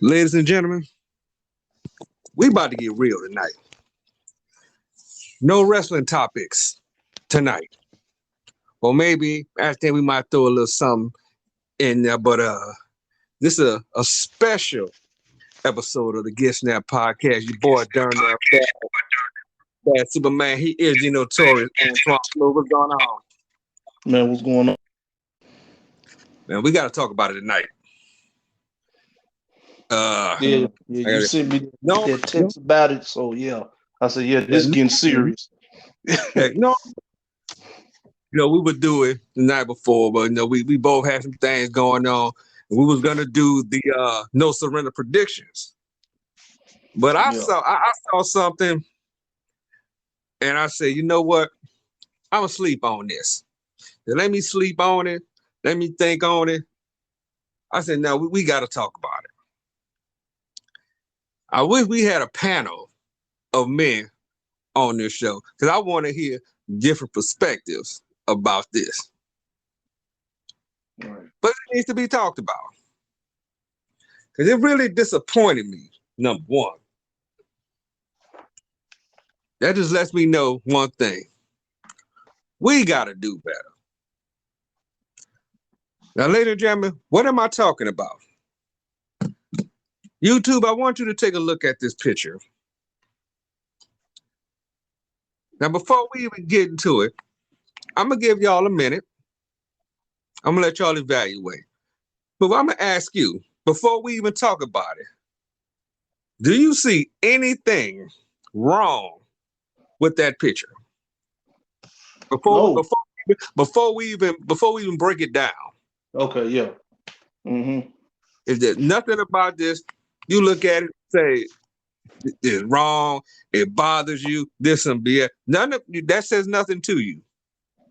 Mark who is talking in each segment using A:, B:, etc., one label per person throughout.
A: Ladies and gentlemen, we about to get real tonight. No wrestling topics tonight. Or maybe I think we might throw a little something in there, but this is a special episode of the Get Snap Podcast. Your boy Darnell Bad Superman. He is the notorious Antoine Flo. What's going on?
B: Man, what's going on?
A: Man, we gotta talk about it tonight.
B: You sent me that text about it, so yeah. I said, this is getting serious.
A: We would do it the night before, but we both had some things going on. And we was gonna do the no surrender predictions. But I saw something and I said, you know what? I'm gonna sleep on this. Let me sleep on it. Let me think on it. I said, no, we gotta talk about it. I wish we had a panel of men on this show because I want to hear different perspectives about this.
B: Right.
A: But it needs to be talked about because it really disappointed me, number one. That just lets me know one thing. We got to do better. Now, ladies and gentlemen, what am I talking about? YouTube, I want you to take a look at this picture. Now, before we even get into it, I'm going to give y'all a minute. I'm going to let y'all evaluate. But I'm going to ask you, before we even talk about it, do you see anything wrong with that picture? Before we even break it down.
B: Okay, yeah. Mm-hmm.
A: If there's nothing about this, you look at it and say, it's wrong, it bothers you, this and BS. None of that says nothing to you.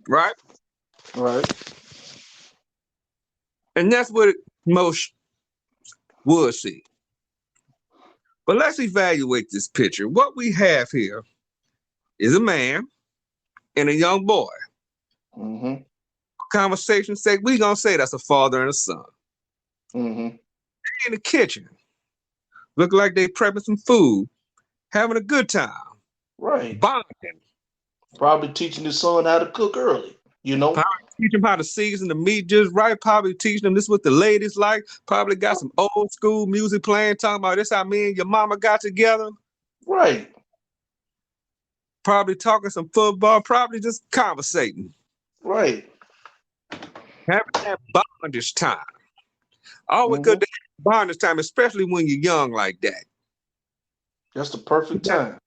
A: Right?
B: Right.
A: And that's what most would see. But let's evaluate this picture. What we have here is a man and a young boy.
B: Mm-hmm.
A: Conversation's sake, we're going to say that's a father and a son.
B: Mm-hmm.
A: In the kitchen. Look like they prepping some food, having a good time.
B: Right.
A: Bonding.
B: Probably teaching his son how to cook early,
A: Probably teach him how to season the meat just right. Probably teaching them this is what the ladies like. Probably got some old school music playing, talking about this how me and your mama got together.
B: Right.
A: Probably talking some football, probably just conversating.
B: Right.
A: Having that bondage time. Always good to have bondage time, especially when you're young like that.
B: That's the perfect time.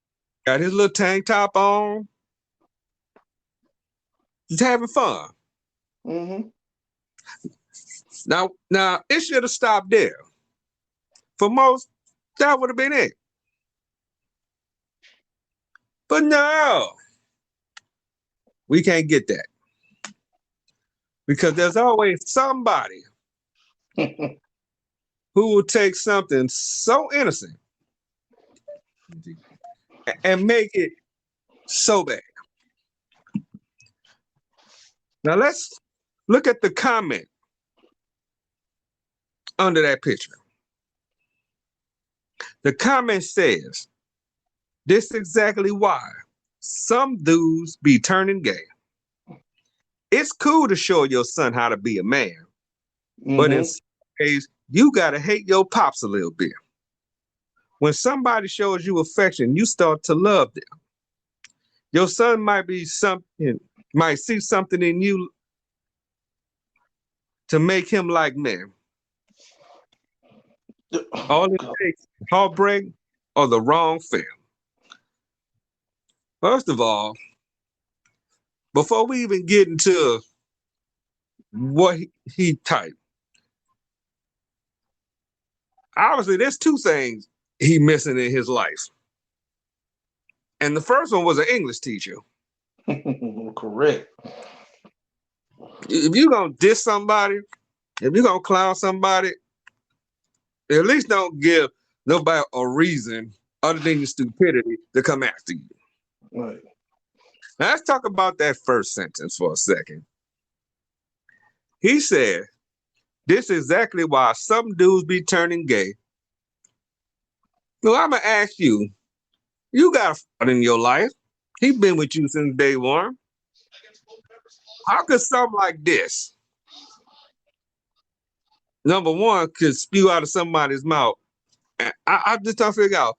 A: Got his little tank top on. Just having fun.
B: Mm-hmm.
A: Now it should have stopped there. For most, that would have been it. But no, we can't get that. Because there's always somebody who will take something so innocent and make it so bad. Now let's look at the comment under that picture. The comment says, this is exactly why some dudes be turning gay. It's cool to show your son how to be a man, but in some ways, you gotta hate your pops a little bit. When somebody shows you affection, you start to love them. Your son might see something in you to make him like men. All it takes is heartbreak or the wrong film. First of all, before we even get into what he typed, obviously there's two things he missing in his life. And the first one was an English teacher.
B: Correct.
A: If you're going to diss somebody, if you're going to clown somebody, at least don't give nobody a reason other than your stupidity to come after you.
B: Right.
A: Now let's talk about that first sentence for a second. He said, this is exactly why some dudes be turning gay. So I'm gonna ask you. You got a father in your life. He's been with you since day one. How could something like this, number one, could spew out of somebody's mouth? I just don't figure out.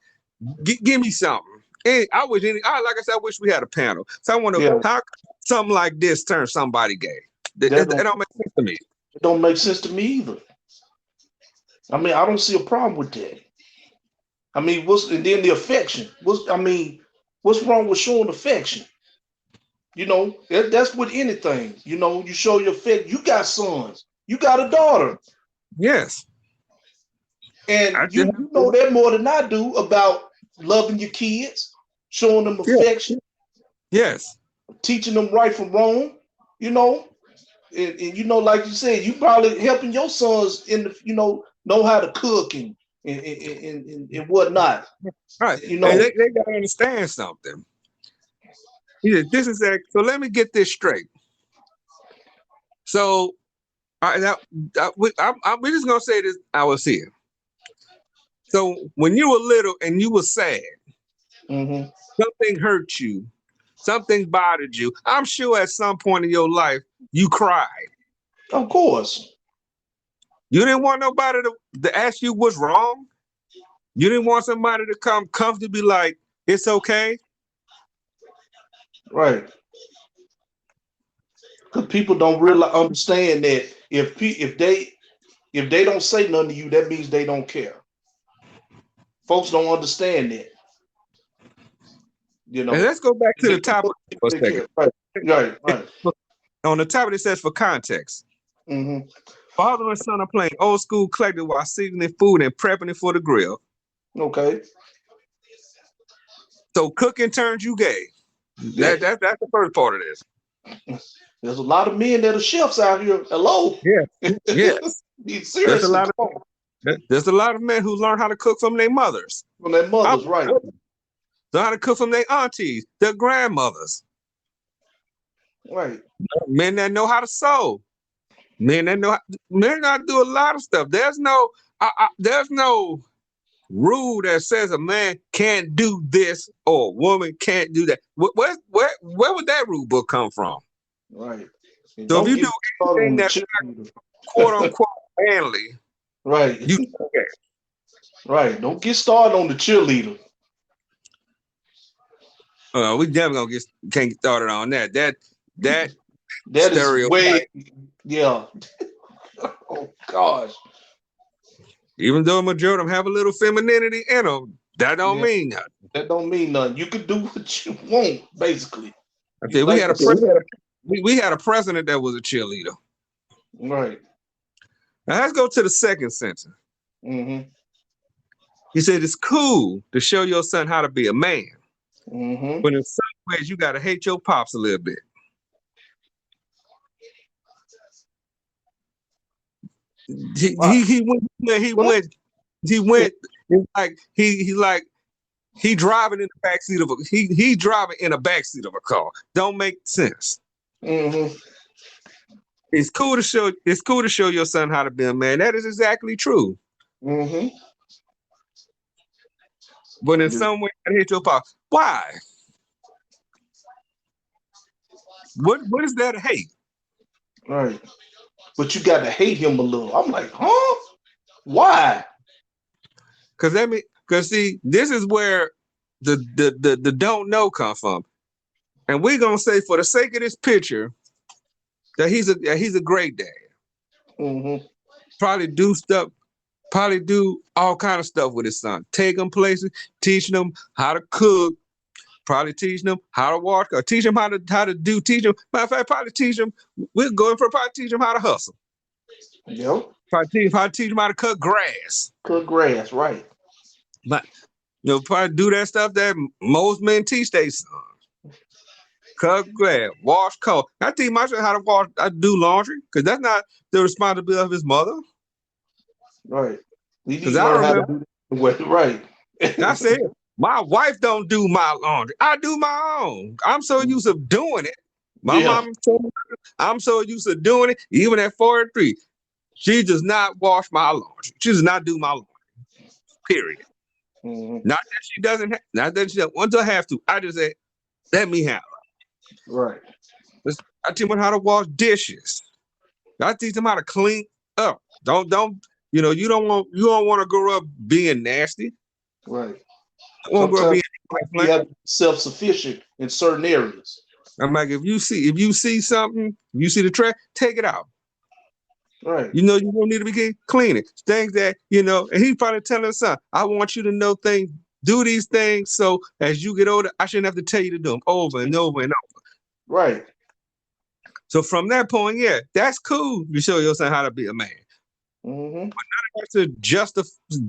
A: Give me something. And I wish, like I said, I wish we had a panel. So I wonder how something like this turn somebody gay. It don't make sense to me.
B: It don't make sense to me either. I mean, I don't see a problem with that. I mean, and then the affection? What's wrong with showing affection? You know, that's with anything. You know, you show your affection. You got sons. You got a daughter.
A: Yes.
B: And you know that more than I do about loving your kids, showing them affection.
A: Yes.
B: Teaching them right from wrong, you know. And you know, like you said, you probably helping your sons know how to cook and whatnot.
A: Right. You know, they gotta understand something. Yeah, this is that. So let me get this straight. So we're just gonna say this. I was here. So when you were little and you were sad, something hurt you, something bothered you. I'm sure at some point in your life you cried.
B: Of course.
A: You didn't want nobody to ask you what's wrong. You didn't want somebody to come comfortably like, it's okay.
B: Right. Because people don't really understand that if they don't say nothing to you, that means they don't care. Folks don't understand that. You know.
A: And let's go back to the topic for a second.
B: Right.
A: On the topic, it says for context. Father and son are playing old school collective while seasoning food and prepping it for the grill.
B: Okay.
A: So cooking turns you gay. Yeah. That's the first part of this.
B: There's a lot of men that are chefs out here. Hello.
A: Yeah. Yes. There's a lot of men who learn how to cook from their mothers.
B: From their mothers, right.
A: Learn how to cook from their aunties, their grandmothers.
B: Right.
A: Men that know how to sew. Men that do a lot of stuff. There's no rule that says a man can't do this or a woman can't do that. Where would that rule book come from?
B: Right. And
A: so if you do anything that's quote unquote manly,
B: right,
A: you okay.
B: Right. Don't get started on the cheerleader.
A: We definitely can't get started on that. That
B: is way, yeah. Oh gosh.
A: Even though a majority of them have a little femininity in them, that don't mean nothing.
B: That don't mean nothing. You can do what you want, basically.
A: Okay, we had a president that was a cheerleader.
B: Right.
A: Now let's go to the second sentence. He said it's cool to show your son how to be a man. But in some ways, you got to hate your pops a little bit. He went driving in the backseat of he driving in a backseat of a car. Don't make sense. It's cool to show your son how to be a man. That is exactly true. But in some way, I hate your pops. Why? What is that to hate?
B: Right. But you got to hate him a little. I'm like, huh? Why?
A: Because see, this is where the don't know come from. And we're gonna say, for the sake of this picture, that he's a great dad. Probably do all kind of stuff with his son. Take him places, teaching him how to cook, probably teaching him how to walk, or teach him how to teach him. Matter of fact, probably teach him. We're going for probably teach him how to hustle.
B: Yep.
A: Probably teach him how to cut grass.
B: Cut grass, right.
A: But probably do that stuff that most men teach their sons. Cut grass, wash clothes. I teach my son how to do laundry, because that's not the responsibility of his mother.
B: Right.
A: Because I remember,
B: right.
A: I said, my wife don't do my laundry. I do my own. I'm so used to doing it. My mom told me I'm so used to doing it, even at 43. She does not wash my laundry. She does not do my laundry. Period. Not that she doesn't, not that she doesn't want to have to. I just say, let me have
B: it. Right.
A: I teach them how to wash dishes. I teach them how to clean up. Don't you know? You don't want to grow up being nasty.
B: Right.
A: You won't grow up
B: Sometimes
A: being
B: we have to be self-sufficient in certain areas.
A: I'm like, if you see something, you see the trash, take it out.
B: Right.
A: You know, you don't need to be cleaning things that And he's probably telling his son, I want you to know things, do these things, so as you get older, I shouldn't have to tell you to do them over and over and over.
B: Right.
A: So from that point, yeah, that's cool. You show your son how to be a man.
B: Mm-hmm.
A: But not to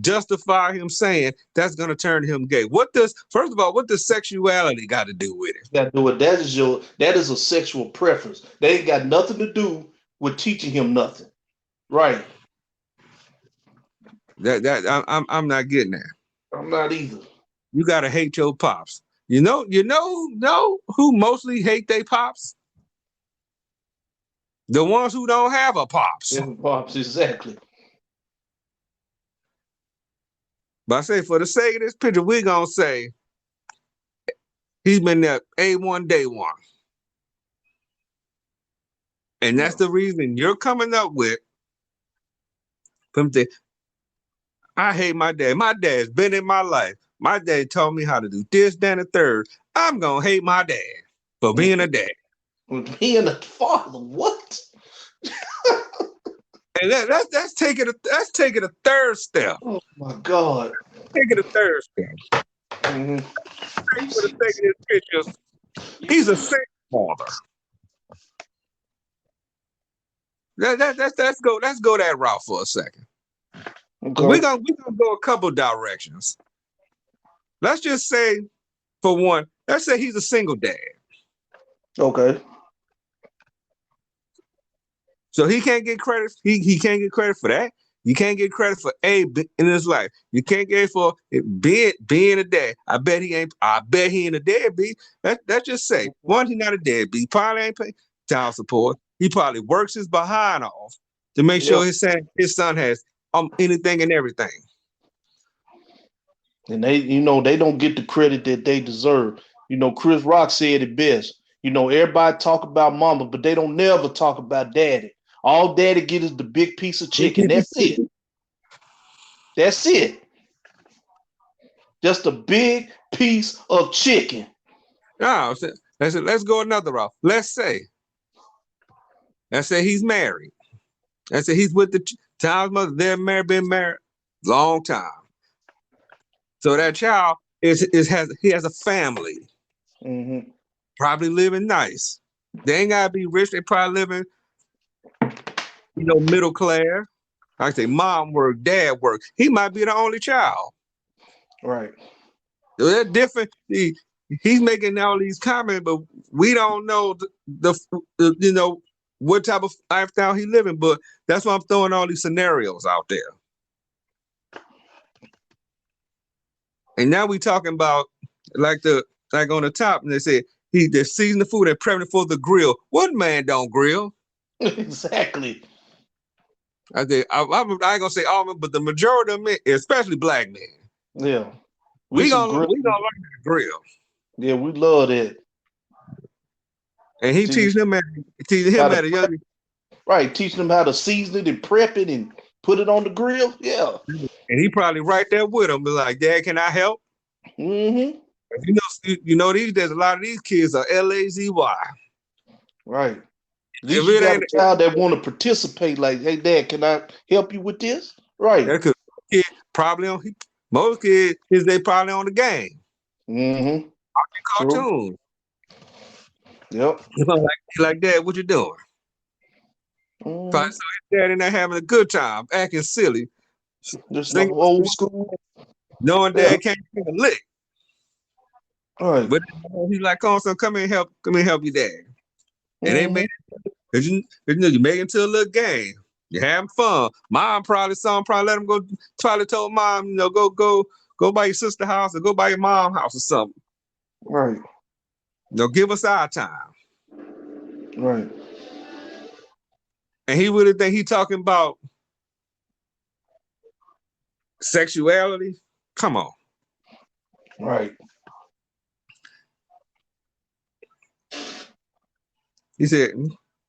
A: justify him saying that's going to turn him gay. First of all, what does sexuality got to do with it?
B: Got to do it. That is a sexual preference. They ain't got nothing to do with teaching him nothing. Right.
A: I'm not getting that.
B: I'm not either.
A: You got to hate your pops. You know who mostly hate their pops? The ones who don't have a pops.
B: Yeah, pops, exactly.
A: But I say, for the sake of this picture, we're going to say he's been there A1 day one. And that's the reason you're coming up with. I hate my dad. My dad's been in my life. My dad taught me how to do this, that, and the third. I'm going to hate my dad for being a dad.
B: Being a father, what?
A: And that's taking a third step.
B: Oh my God.
A: Taking a third step.
B: Mm-hmm.
A: For the sake of this picture, he's a single father. Let's go that route for a second.
B: Okay.
A: We're gonna go a couple directions. Let's just say, for one, let's say he's a single dad.
B: Okay.
A: So he can't get credit. He can't get credit for that. You can't get credit for in his life. You can't get for being a dad. I bet he ain't a deadbeat. Let's just say, one, he's not a deadbeat. He probably ain't paying child support. He probably works his behind off to make sure his son has anything and everything.
B: And they don't get the credit that they deserve. Chris Rock said it best. Everybody talk about mama, but they don't never talk about daddy. All daddy get is the big piece of chicken. That's it. That's it. Just a big piece of chicken.
A: No, let's go another route. Let's say he's married. Let's say he's with the child's mother. They're been married long time. So that child has a family.
B: Mm-hmm.
A: Probably living nice. They ain't gotta be rich. They probably living, middle class. Like I say, mom work, dad work. He might be the only child.
B: Right.
A: So they're different. He's making all these comments, but we don't know the what type of lifestyle he living. But that's why I'm throwing all these scenarios out there. And now we talking about like on the top, and they say they're seasoning the food and prepping for the grill. What man don't grill?
B: Exactly.
A: I ain't gonna say all men, but the majority of men, especially black men.
B: Yeah.
A: We gonna learn to grill.
B: Yeah, we love that.
A: And he teaching him at a young age.
B: Right, teaching them how to season it and prep it and put it on the grill. Yeah.
A: And he probably right there with him, be like, Dad, can I help?
B: Mm-hmm.
A: These days a lot of these kids are lazy.
B: Right. At least you got a child that want to participate, like, hey, Dad, can I help you with this? Right.
A: Because kid probably most kids they probably on the game.
B: Mm-hmm.
A: Cartoons.
B: Yep.
A: Like, Dad, what you doing?
B: Mm-hmm.
A: Probably saw his dad in there having a good time, acting silly.
B: Just like old school.
A: Knowing Dad can't get a lick.
B: Right.
A: But he's like, come on, son, come here and help you, Dad. And they made it, because you make it into a little game. You're having fun. Mom probably let him go. Probably told mom, go by your sister's house or go by your mom's house or something.
B: Right.
A: Give us our time.
B: Right.
A: And he really think he talking about sexuality. Come on.
B: Right.
A: He said,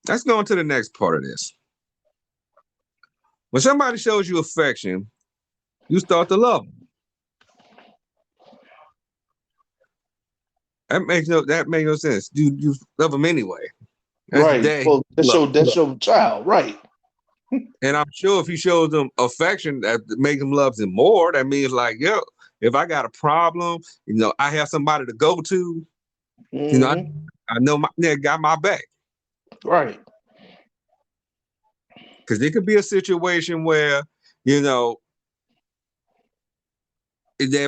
A: let's go on to the next part of this. When somebody shows you affection, you start to love them. That makes no sense. You love them anyway. That's the
B: Right.
A: day.
B: Well, that's your child. Right.
A: And I'm sure if he shows them affection that makes him love him more, that means like, yo, if I got a problem, I have somebody to go to.
B: Mm-hmm.
A: I know my nigga got my back.
B: Right.
A: Because it could be a situation where, they're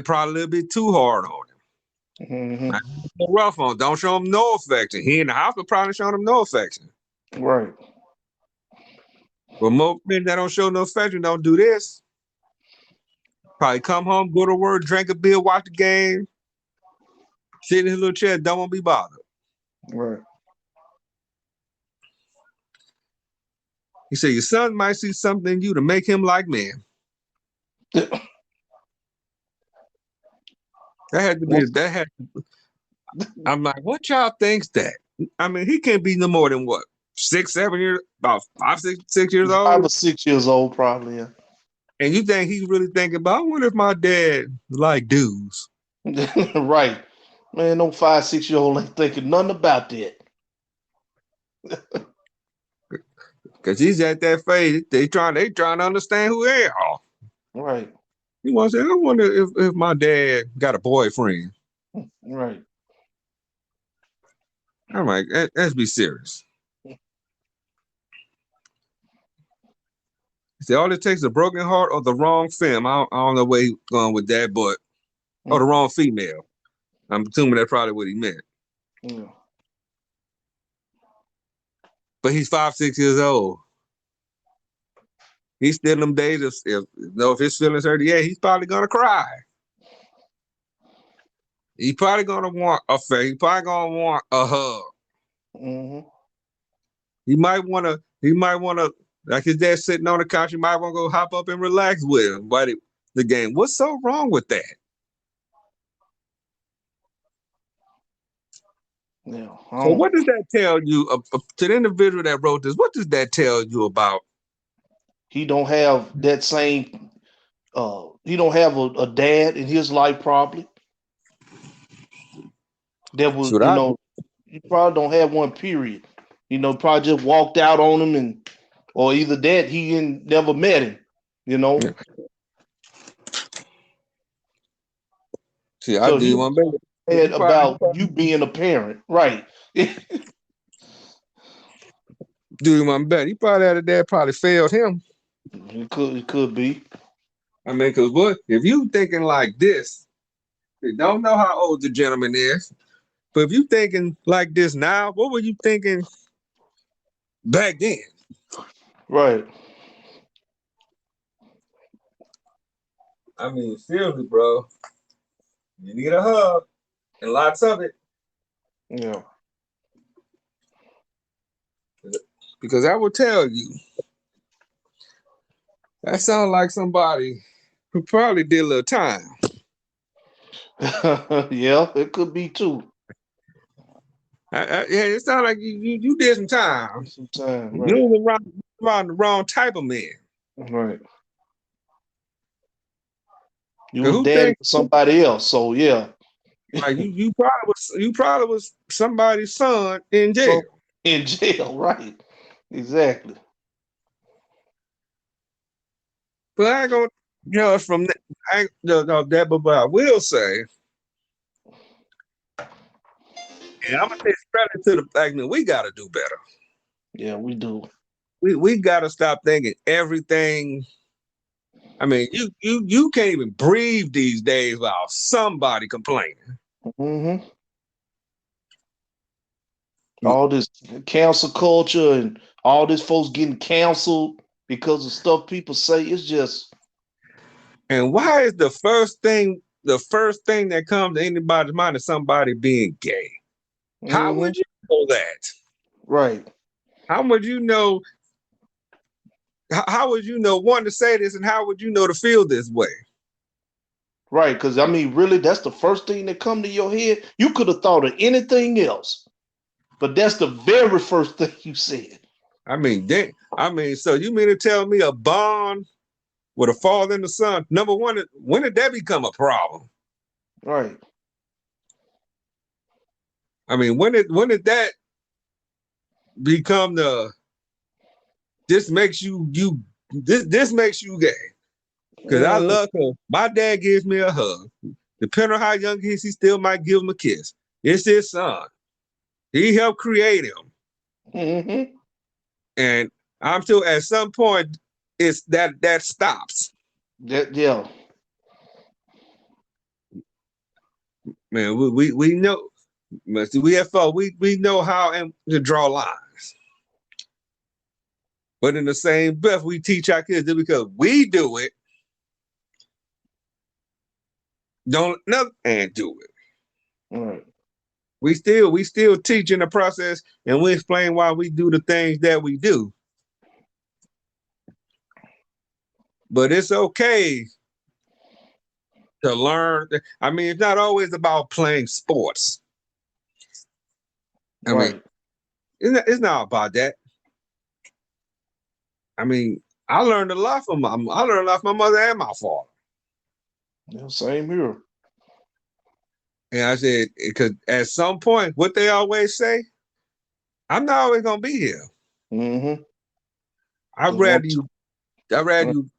A: probably a little bit too hard on him.
B: Mm-hmm.
A: Rough on. Don't show him no affection. He in the house, but probably showing him no affection.
B: Right.
A: But most men that don't show no affection don't do this. Probably come home, go to work, drink a beer, watch the game, sit in his little chair, don't want to be bothered.
B: Right.
A: He said, your son might see something in you to make him like men. That had to be, I'm like, what y'all thinks that? I mean, he can't be no more than what? 6, 7 years, about 5, 6 years old?
B: 5 or 6 years old, probably, yeah.
A: And you think he's really thinking about, I wonder if my dad like dudes.
B: Right. Man, no 5, 6-year-old ain't thinking nothing about that.
A: Because he's at that phase, they trying to understand who they are.
B: Right.
A: He wants to say, I wonder if my dad got a boyfriend.
B: Right.
A: I'm like, let's be serious. He said, all it takes is a broken heart or the wrong femme. I don't know where he's going with that, but or the wrong female. I'm assuming that's probably what he meant.
B: Yeah.
A: But he's 5, 6 years old. He's still in them days if his feelings hurt, yeah, he's probably gonna cry. He's probably gonna want a face. He's probably gonna want a hug.
B: Mm-hmm.
A: He might wanna, like his dad sitting on the couch, he might want to go hop up and relax with him by the game. What's so wrong with that?
B: Yeah.
A: So what does that tell you to the individual that wrote this? What does that tell you about?
B: He don't have that same. He don't have a dad in his life, probably. That was, he probably don't have one. Period. Probably just walked out on him, or either that he never met him.
A: Yeah. See, I
B: So
A: do one better.
B: About you being a parent, right?
A: Do one better. He probably had a dad probably failed him.
B: It could be.
A: I mean, because what if you thinking like this? You don't know how old the gentleman is, but if you thinking like this now, what were you thinking back then?
B: Right.
A: I mean, seriously, bro. You need a hug and lots of it.
B: Yeah.
A: Because I will tell you, that sounds like somebody who probably did a little time.
B: Yeah, it could be too.
A: Yeah, it sounds like you did some time.
B: Some time, right?
A: You were around the wrong type of man.
B: Right. You was daddy for somebody else, so yeah.
A: Like you probably was somebody's son in jail.
B: So, in jail, right? Exactly.
A: But I ain't gonna from that. That, but I will say, and I'm gonna take credit to the fact that we got to do better.
B: Yeah, we do.
A: We got to stop thinking everything. I mean, you can't even breathe these days without somebody complaining.
B: Mm-hmm. All this cancel culture and all this folks getting canceled because of stuff people say, it's just.
A: And why is the first thing that comes to anybody's mind is somebody being gay? Mm-hmm. How would you know that?
B: Right.
A: How would you know? How would you know, one, to say this, and how would you know to feel this way?
B: Right, because I mean, really, that's the first thing that come to your head. You could have thought of anything else, but that's the very first thing you said.
A: So you mean to tell me a bond with a father and a son? Number one, when did that become a problem?
B: Right.
A: I mean, when did that become this makes this makes you gay? Because I love her. My dad gives me a hug. Depending on how young he is, he still might give him a kiss. It's his son. He helped create him.
B: Mm-hmm.
A: And I'm still at some point it's that stops.
B: Yeah.
A: Man, we know we know how to draw lines. But in the same breath, we teach our kids that because we do it, don't another man do it.
B: All right.
A: We still teach in the process, and we explain why we do the things that we do. But it's okay to learn. I mean, it's not always about playing sports. I mean,
B: Right.
A: it's not about that. I mean, I learned a lot from my mother and my father.
B: Yeah, same here.
A: And I said, because at some point, what they always say, I'm not always gonna be here.
B: Mm-hmm.
A: I'd rather you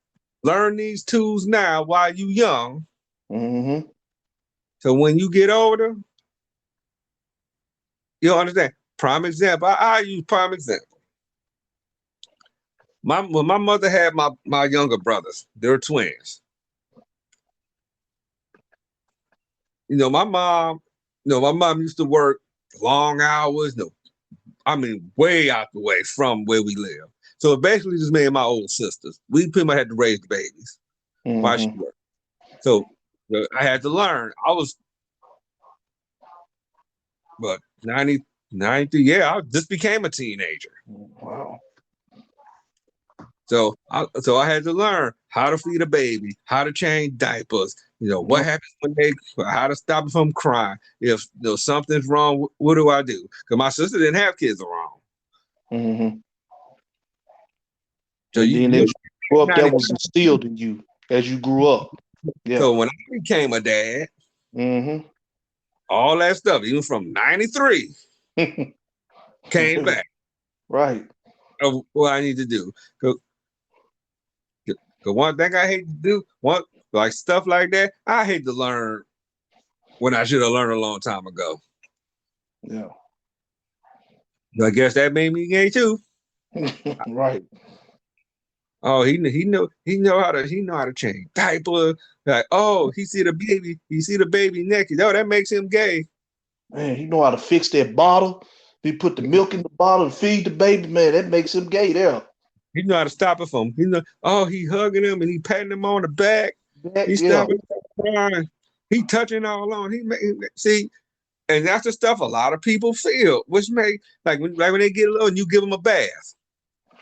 A: learn these tools now while you young.
B: Mm-hmm.
A: So when you get older, you'll understand. Prime example, I use prime example. When my mother had my younger brothers, they're twins. My mom used to work long hours, way out the way from where we live. So basically just me and my old sisters. We pretty much had to raise the babies while she worked. So I had to learn. I was, but 90, I just became a teenager.
B: Wow.
A: So I had to learn how to feed a baby, how to change diapers, what happens how to stop it from crying. If something's wrong, what do I do? Because my sister didn't have kids around.
B: Mm-hmm.
A: So
B: and then as you grew up, that was instilled in you as you grew up. Yeah.
A: So when I became a dad, all that stuff, even from 93, came back.
B: Right.
A: Of what I need to do. Because one thing I hate to do, like stuff like that, I hate to learn when I should have learned a long time ago.
B: Yeah.
A: I guess that made me gay too.
B: Right.
A: Oh, he know how to change diaper. Like, oh, he see the baby naked. Oh, that makes him gay.
B: Man, he know how to fix that bottle. He put the milk in the bottle and feed the baby. Man, that makes him gay there.
A: He know how to stop it from. He hugging him and he patting him on the back. He
B: Yeah.
A: stopping crying. He touching all on. See, and that's the stuff a lot of people feel, which make like when they get little and you give them a bath.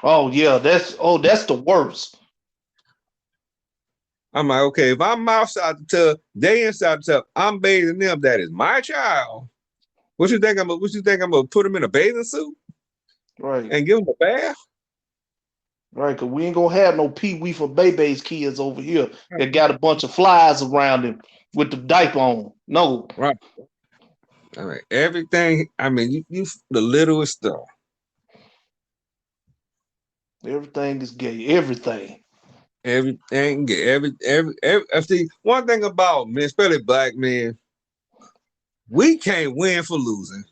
B: Oh yeah, that's the worst.
A: I'm like, okay, if I'm outside the tub, they inside the tub, I'm bathing them. That is my child. What you think I'm gonna put them in a bathing suit?
B: Right.
A: And give them a bath?
B: Right, because we ain't gonna have no Pee-wee for Bebe's kids over here that got a bunch of flies around him with the diaper on. No.
A: Right. All right. Everything, you the littlest stuff.
B: Everything is gay. Everything.
A: Everything, see, one thing about men, especially black men, we can't win for losing.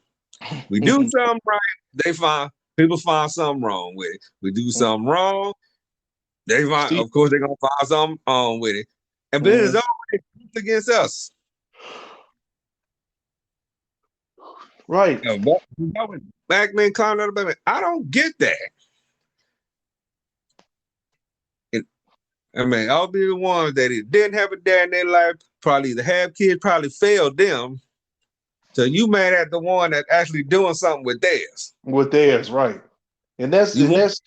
A: We do something right, people find something wrong with it. We do something wrong, of course, they're gonna find something wrong with it. And then it's always against us.
B: Right.
A: Black men calling out about it. I don't get that. I'll be the ones that didn't have a dad in their life, probably either have kids, probably failed them. So you mad at the one that actually doing something with theirs.
B: With theirs, right. And that's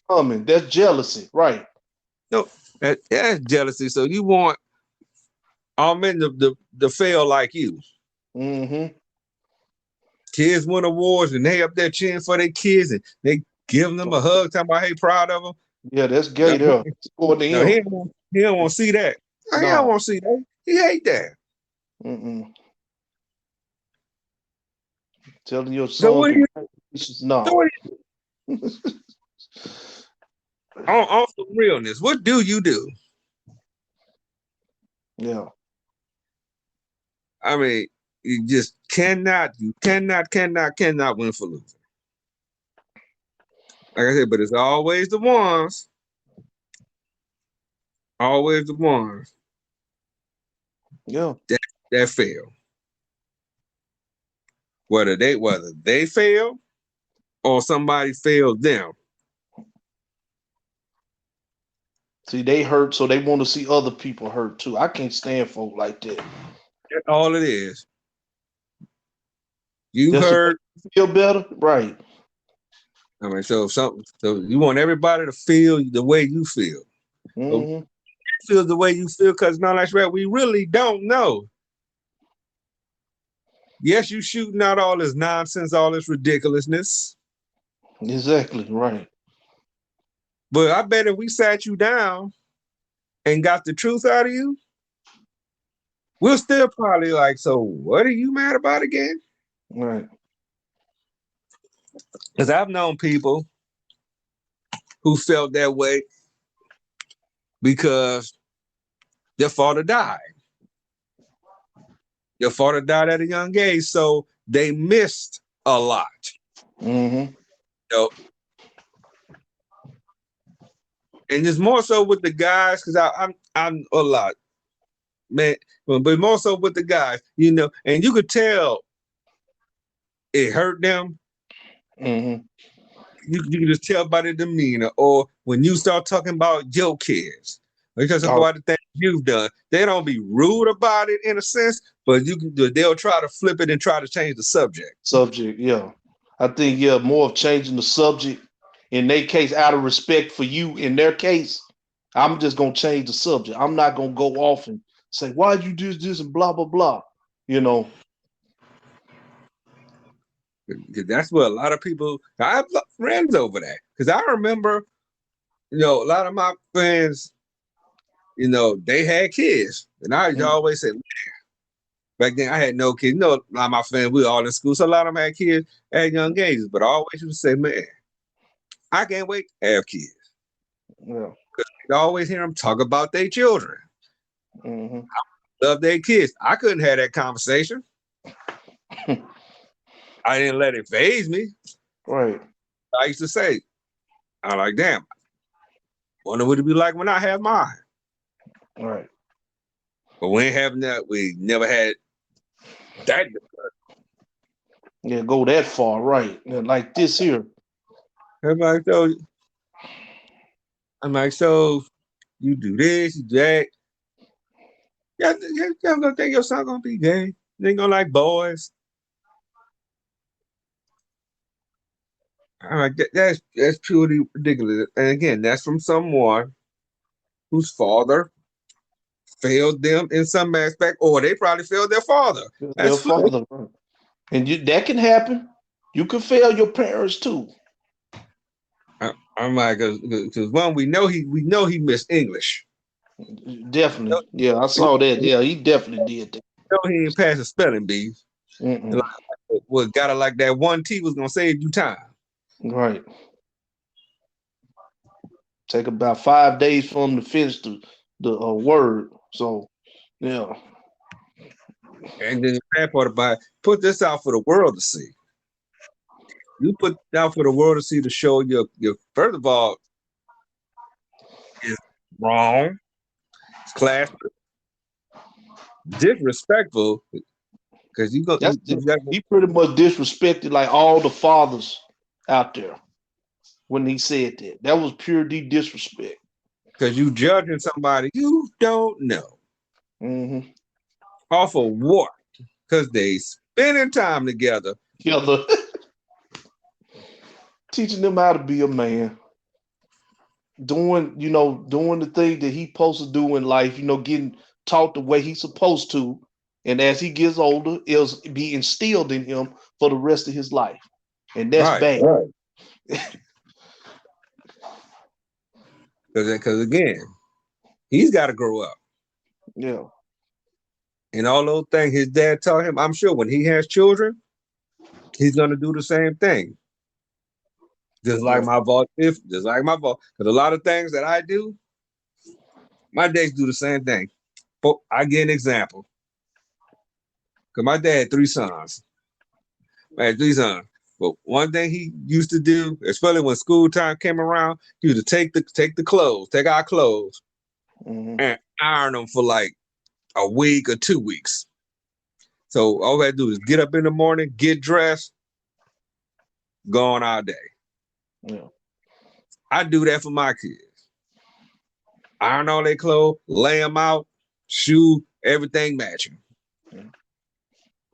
B: coming. That's jealousy, right.
A: No, that's jealousy. So you want all men to fail like you.
B: Mm-hmm.
A: Kids win awards and they up their chin for their kids and they giving them a hug, talking about hey, proud of them.
B: Yeah, that's
A: No,
B: gay there. According to
A: no,
B: him.
A: he don't want to see that. He don't
B: No.
A: want to see that. He hate that.
B: Mm-mm. Telling your
A: So
B: son
A: what do you so
B: no.
A: what on some realness? What do you do?
B: Yeah.
A: I mean, you just cannot win for losing. Like I said, but it's always the ones
B: Yeah.
A: that fail. Whether they fail or somebody failed them.
B: See, they hurt, so they want to see other people hurt too. I can't stand folk like that.
A: That's all it is. You
B: Just to
A: heard.
B: make you feel better, right?
A: I mean, so you want everybody to feel the way you feel. So
B: Mm-hmm.
A: feel the way you feel because not like that. We really don't know. Yes, you shooting out all this nonsense, all this ridiculousness.
B: Exactly, right.
A: But I bet if we sat you down and got the truth out of you, we'll still probably like, so what are you mad about again?
B: Right.
A: Because I've known people who felt that way because their father died. Your father died at a young age, so they missed a lot.
B: Mm-hmm.
A: You know? And it's more so with the guys, because I'm a lot, man, but more so with the guys, and you could tell it hurt them.
B: Mm-hmm.
A: You can just tell by their demeanor, or when you start talking about your kids, because of
B: Oh,
A: what the things you've done, they don't be rude about it in a sense, but they'll try to flip it and try to change the subject.
B: subject, yeah. I think, more of changing the subject in their case out of respect for you. In their case, I'm just gonna change the subject. I'm not gonna go off and say, why you do this and blah blah blah. You know.
A: Because that's what a lot of people. I have friends over that. Because I remember, a lot of my friends, they had kids, and I used to always say, back then I had no kids. A lot of my friends, we were all in school, so a lot of them had kids at young ages. But I always used to say, man, I can't wait to have kids.
B: Yeah.
A: You always hear them talk about their children,
B: Mm-hmm.
A: love their kids. I couldn't have that conversation. I didn't let it phase me.
B: Right.
A: I used to say, I'm like, damn, wonder what it'd be like when I have mine.
B: Right.
A: But we ain't having that. We never had that.
B: Yeah, go that far, right? Like this here.
A: I'm like, so you do this, you do that. Yeah, you're gonna think your son gonna be gay. You ain't gonna like boys. I'm like, that's purely ridiculous. And again, that's from someone whose father failed them in some aspect, or they probably failed their father.
B: Their
A: That's flipped.
B: father. Right. And that can happen. You can fail your parents too.
A: I'm like, because one, we know he missed English.
B: Definitely. Yeah, I saw that. Yeah, he definitely did that.
A: We know he didn't pass the spelling bee. And
B: Mm-mm.
A: like, what got it like that one T was gonna save you time.
B: Right. Take about 5 days for him to finish the word. So, yeah.
A: And then the bad part about it, put this out for the world to see. You put it out for the world to see to show your first of all, is wrong, it's class disrespectful because
B: He pretty much disrespected like all the fathers out there when he said that. That was pure disrespect.
A: because you judging somebody you don't know
B: Mm-hmm.
A: off of what? Because they spending time together.
B: Yeah, teaching them how to be a man. Doing the thing that he supposed to do in life, getting taught the way he's supposed to, and as he gets older, it'll be instilled in him for the rest of his life, and that's
A: Right.
B: bad.
A: Right. Because again, he's got to grow up.
B: Yeah.
A: And all those things his dad taught him, I'm sure when he has children, he's gonna do the same thing. Just like my boss, because a lot of things that I do, my dads do the same thing. But I get an example. Because my dad had 3 sons. I had 3 sons. But one thing he used to do, especially when school time came around, he used to take our clothes, and iron them for like a week or 2 weeks. So all we had to do is get up in the morning, get dressed, go on our day.
B: Yeah.
A: I do that for my kids. Iron all their clothes, lay them out, shoe, everything matching.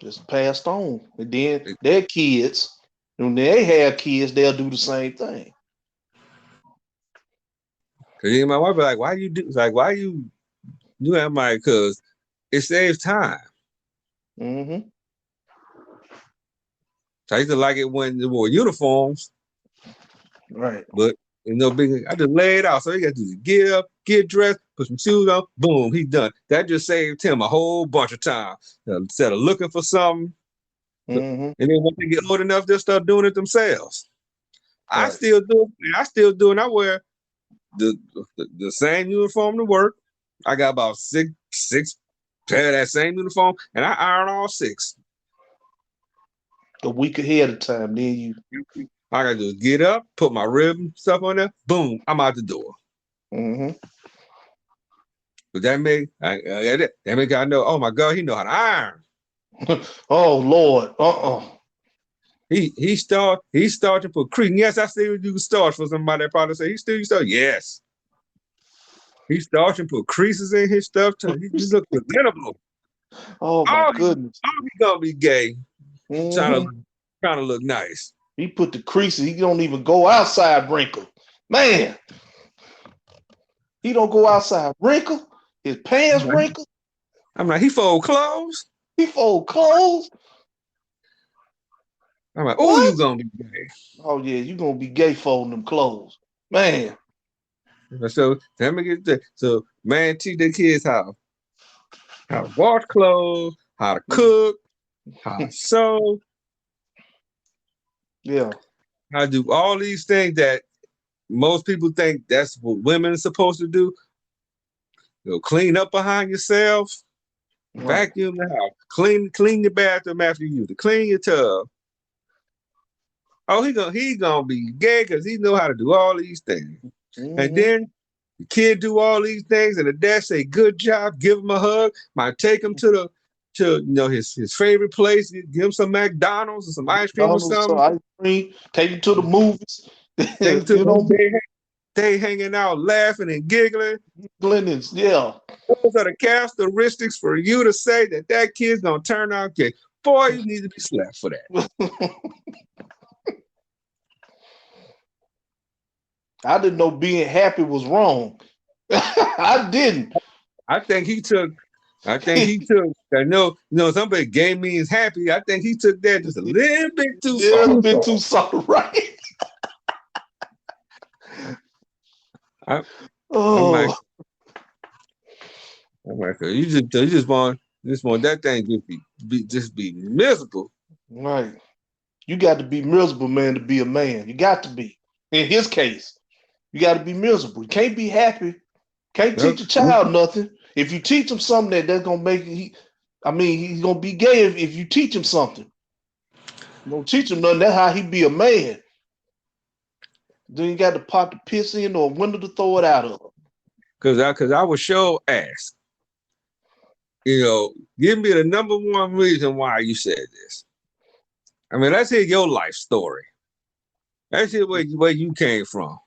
B: Just passed on. And then their kids, when they have kids, they'll do the same thing.
A: Cause my wife be like, why you do that? I'm like, cause it saves time.
B: Mm-hmm.
A: So I used to like it when there were uniforms.
B: Right.
A: But I just lay it out. So he got to get up, get dressed, put some shoes on, boom, he's done. That just saved him a whole bunch of time. Instead of looking for something. And then when they get old enough, they'll start doing it themselves. Right. I still do it. I wear the same uniform to work. I got about six pair of that same uniform, and I iron all 6.
B: A week ahead of time, then you.
A: I gotta just get up, put my ribbon stuff on there, boom, I'm out the door. But that make I know. Oh my God, he know how to iron.
B: Oh Lord,
A: He started to put crease. Yes, I still do starch for somebody that probably say he still start. Yes, he started to put creases in his stuff. He just look presentable.
B: Oh my goodness,
A: he gonna be gay, trying to look nice.
B: He put the creases. He don't even go outside wrinkle. Man, he don't go outside wrinkle. His pants wrinkle.
A: I'm like, he fold clothes.
B: He fold clothes.
A: I'm like, oh, you gonna be gay.
B: Oh yeah, you gonna be gay folding them clothes. Man.
A: So let me get that. So man, teach their kids how to wash clothes, how to cook, how to sew.
B: Yeah.
A: How to do all these things that most people think that's what women are supposed to do. Clean up behind yourself, vacuum the house, clean your bathroom after you use it, clean your tub. Oh, he gonna be gay because he know how to do all these things. And then the kid do all these things, and the dad say, "Good job," give him a hug, might take him to his favorite place, give him some McDonald's or some ice cream or something.
B: Ice cream, take him to the movies.
A: Take him to they hanging out, laughing and giggling.
B: Yeah.
A: Those are the characteristics for you to say that kid's gonna turn out gay. Boy, you need to be slapped for that.
B: I didn't know being happy was wrong. I didn't.
A: I think he took. I know, somebody gay means happy. I think he took that just a little bit too far.
B: A little bit too far, right?
A: I'm like, you just want that thing just be miserable.
B: Right. You got to be miserable, man, to be a man. You got to be. In his case, you got to be miserable. You can't be happy. Can't teach a child nothing. If you teach him something that's gonna make he's gonna be gay if you teach him something. You don't teach him nothing. That's how he be a man. Then you got to pop the piss in or a window to throw it out of.
A: Because I was sure asked, give me the number one reason why you said this. I mean, let's hear your life story. Let's hear where you came from.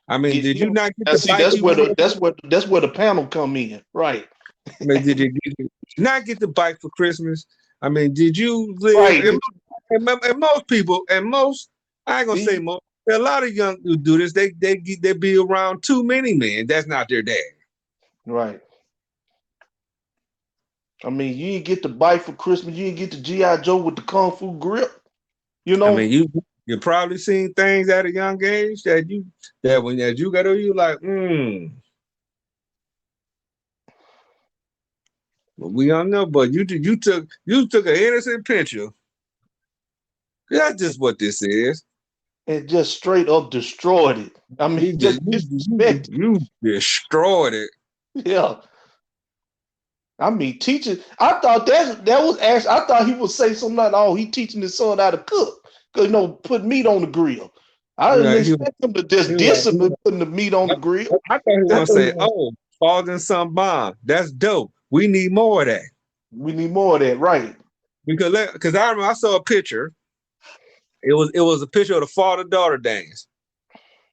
A: I mean, did you not get the bike?
B: That's where the panel come in, right?
A: I mean, did you not get the bike for Christmas? I mean, did you live? Right. And most people, I ain't gonna say most. A lot of young who do this, they be around too many men. That's not their dad.
B: Right. I mean, you didn't get the bite for Christmas. You didn't get the G.I. Joe with the Kung Fu grip. You
A: I
B: know?
A: mean, you probably seen things at a young age that when as you got to you like, but we don't know. But you took an innocent picture. That's just what this is.
B: And just straight up destroyed it. I mean,
A: You
B: just
A: just
B: disrespect.
A: you destroyed it.
B: Yeah. I mean, teaching. I thought that was actually. I thought he would say something like, "Oh, he teaching his son how to cook, cause put meat on the grill." I didn't
A: Like
B: expect him to just discipline putting the meat on the grill.
A: I thought he was gonna say, "Oh, father and son bond. That's dope. We need more of that."
B: We need more of that, right?
A: Because I remember I saw a picture. It was a picture of the father daughter dance,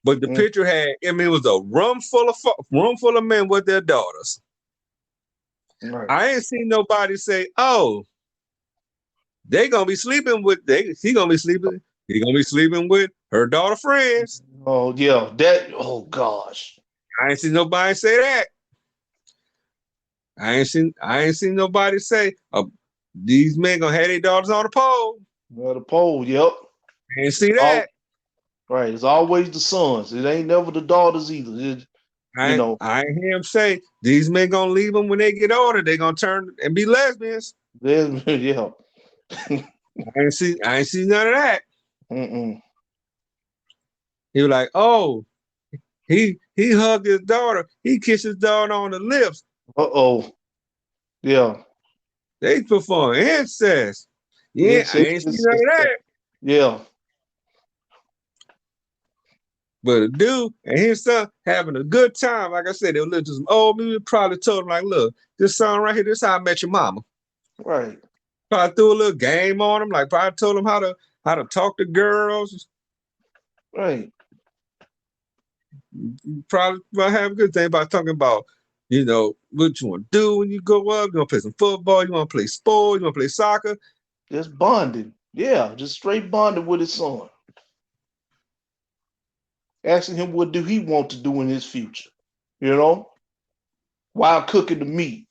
A: but the
B: Mm,
A: picture had. I mean, it was a room full of men with their daughters.
B: right.
A: I ain't seen nobody say, "Oh, they gonna be sleeping with they. He gonna be sleeping. He gonna be sleeping with her daughter friends."
B: Oh yeah, that. Oh gosh.
A: I ain't seen nobody say that. I ain't seen nobody say, these men gonna have their daughters on the pole.
B: Well, the pole. Yep.
A: I ain't see
B: All
A: that.
B: right. It's always the sons. It ain't never the daughters either. You
A: I
B: know.
A: I ain't hear him say these men gonna leave them when they get older. They gonna turn and be lesbians.
B: Yeah.
A: I ain't see none of that.
B: Mm-mm.
A: He was like, oh, he hugged his daughter. He kissed his daughter on the lips.
B: Uh-oh. Yeah.
A: They perform incest. Yeah, I ain't seen none of that.
B: Yeah.
A: But a dude and his son having a good time. Like I said, they were listening to some old music. Probably told him, like, look, this song right here, this is how I met your mama.
B: Right.
A: Probably threw a little game on him. Like probably told him how to talk to girls.
B: Right.
A: Probably have a good thing about talking about, what you want to do when you grow up. You want to play some football. You want to play sports. You want to play soccer.
B: Just bonding. Yeah. Just straight bonding with his son. Asking him what do he want to do in his future. You know? While cooking the meat.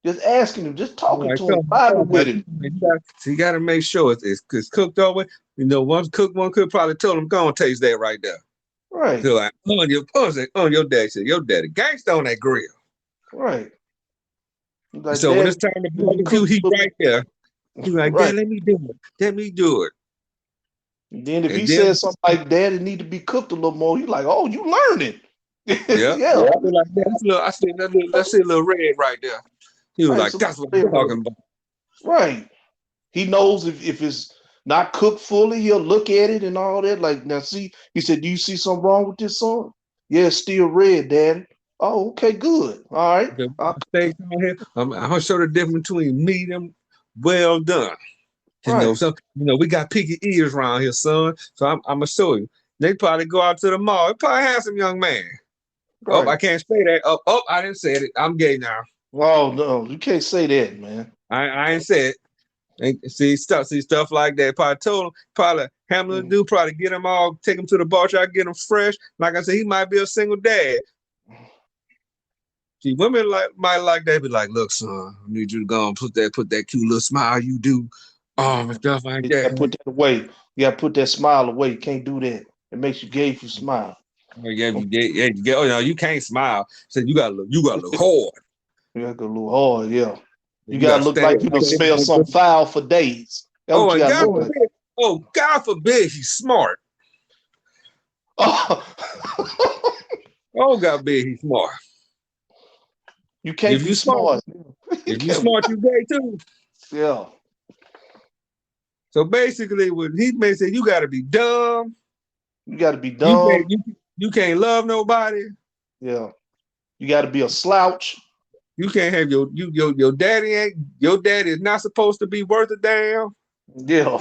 B: Just asking him, just talking
A: Like,
B: to him, vibing with
A: like,
B: him.
A: you got to make sure it's cooked over. One cook probably told him, go and taste that right there.
B: Right.
A: So like, on your dad said, your daddy gangsta on that grill.
B: Right. Like,
A: So when
B: Dad,
A: it's time to
B: you
A: barbecue,
B: cook
A: he right there. He like,
B: right.
A: Dad, let me do it. Let me do it.
B: And then if he
A: And then,
B: says something like that, it need to be cooked a little more, he's like, oh, you learning.
A: yeah.
B: Yeah.
A: I like, I see let's see a little red right there. He was
B: Right.
A: like,
B: Some
A: that's what I'm talking about.
B: right. He knows if it's not cooked fully, he'll look at it and all that. Like, now see, he said, do you see something wrong with this song? Yeah, it's still red, Daddy. Oh, okay, good. All right.
A: The steak on here, I'm gonna show the difference between medium, well done.
B: Right.
A: So we got picky ears around here, son. So I'm gonna show you. They probably go out to the mall. They probably handsome young man. Oh, I
B: Right.
A: can't say that. Oh, I didn't say it. I'm gay now.
B: Oh no, you can't say that, man.
A: I ain't said it. And see stuff like that. Probably told him, probably Hamlin do probably get him all, take him to the bar shop, get him fresh. Like I said, he might be a single dad. See, women might like that, be like, look, son, I need you to go and put that cute little smile you do. And stuff like
B: You gotta put
A: that.
B: that away. You gotta put that smile away. You can't do that. It makes you gay if you smile.
A: Yeah, you get. Oh no, you can't smile. So you gotta look hard.
B: You gotta go a little hard, yeah. You
A: You gotta
B: gotta look
A: stand
B: like
A: up
B: you
A: like
B: done smell
A: that.
B: some foul for days. That's what
A: Oh,
B: you
A: and
B: gotta look like.
A: God forbid he's smart.
B: Oh,
A: Oh, God forbid he's smart.
B: you can't
A: If
B: be
A: you smart,
B: smart.
A: you gay too.
B: Yeah.
A: So basically, when he may say you gotta be dumb,
B: You gotta be
A: you can't
B: dumb.
A: you can't love nobody.
B: Yeah. You gotta be a slouch.
A: You can't have your daddy is not supposed to be worth a damn.
B: Yeah.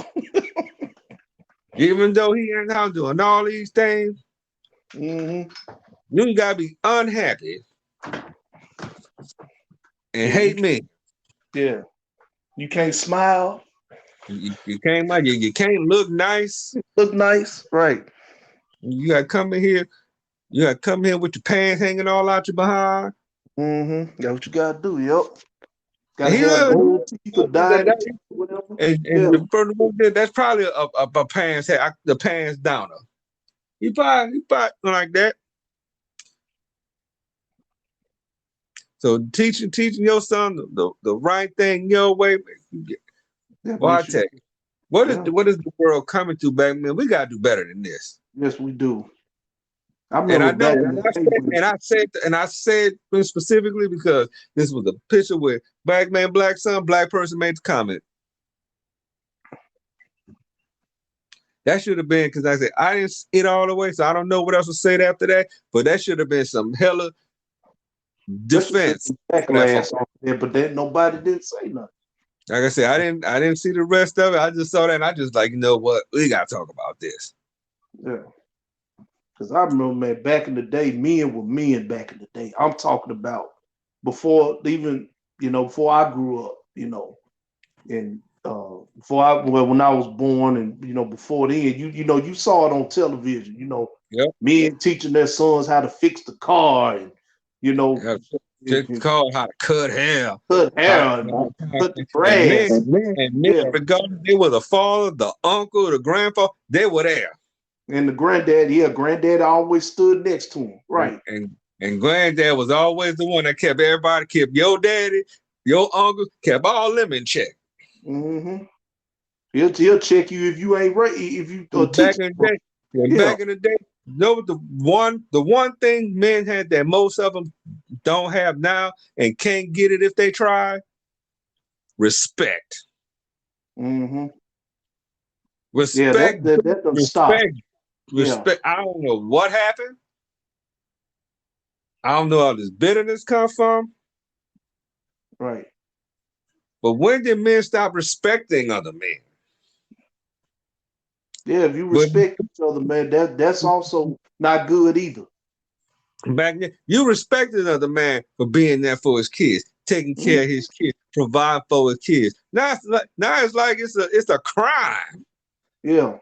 A: Even though he ain't out doing all these things,
B: hmm
A: you gotta be unhappy and
B: Yeah,
A: hate me.
B: yeah. You can't smile.
A: You can't you can't look nice.
B: Look nice. Right.
A: You gotta come in here. You gotta come here with your pants hanging all out your behind.
B: That's what you gotta do, yep. Gotta have gold teeth or diamond teeth or whatever.
A: And furthermore, that's probably a parent's head, the parent's downer. He probably like that. So teaching your son the right thing your way. Well, I tell you, what is the world coming to back, man? We gotta do better than this.
B: Yes, we do. I remember
A: I said specifically because this was a picture where black man, black son, black person made the comment. That should have been, because I said I didn't see it all the way, so I don't know what else to say after that. But that should have been some hella defense
B: backlash on there, but then nobody didn't say nothing.
A: Like I said, I didn't see the rest of it. I just saw that, and I just like, you know what, we gotta talk about this.
B: Yeah, because I remember, man, back in the day, men were men. Back in the day, I'm talking about before even before I grew up, and when I was born, and before then, you saw it on television.
A: Yep.
B: Men teaching their sons how to fix the car, and
A: called how to cut hair,
B: cut the grass,
A: and men, regardless they were the father, the uncle, the grandfather, they were there.
B: And the granddad always stood next to him, right?
A: And granddad was always the one that kept your daddy, your uncle, kept all them in check.
B: Mm-hmm. He'll check you if you ain't right. If you
A: back in the day, the one thing men had that most of them don't have now and can't get it if they try: respect.
B: Mm-hmm.
A: Respect.
B: That doesn't stop.
A: Respect. I don't know what happened. I don't know how this bitterness comes from.
B: Right.
A: But when did men stop respecting other men?
B: Yeah, if you respect each other, man, that's also not good either.
A: Back then, you respected another man for being there for his kids, taking care of his kids, providing for his kids. Now it's like it's a crime.
B: Yeah.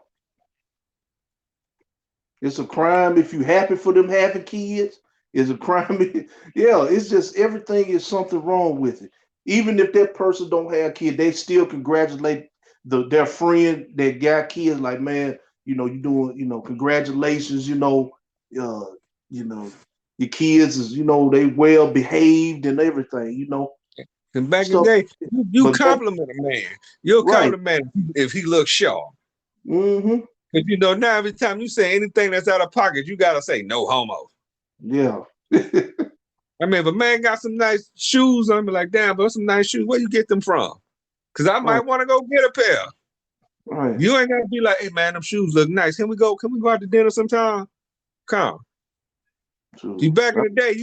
B: It's a crime if you happy for them having kids. It's a crime. Yeah, it's just everything is something wrong with it. Even if that person don't have kids, they still congratulate their friend that got kids. Like, man, you doing, congratulations. Your kids is, they well behaved and everything.
A: And back in the day, you compliment a man. You'll compliment if he looks sharp.
B: Mm-hmm.
A: Because now every time you say anything that's out of pocket, you gotta say no homo.
B: Yeah.
A: I mean, if a man got some nice shoes on, be like, damn, but some nice shoes, where you get them from? Because I might want to go get a pair.
B: Right.
A: You ain't gotta be like, hey man, them shoes look nice. Can we go out to dinner sometime? Come. See, back in the day,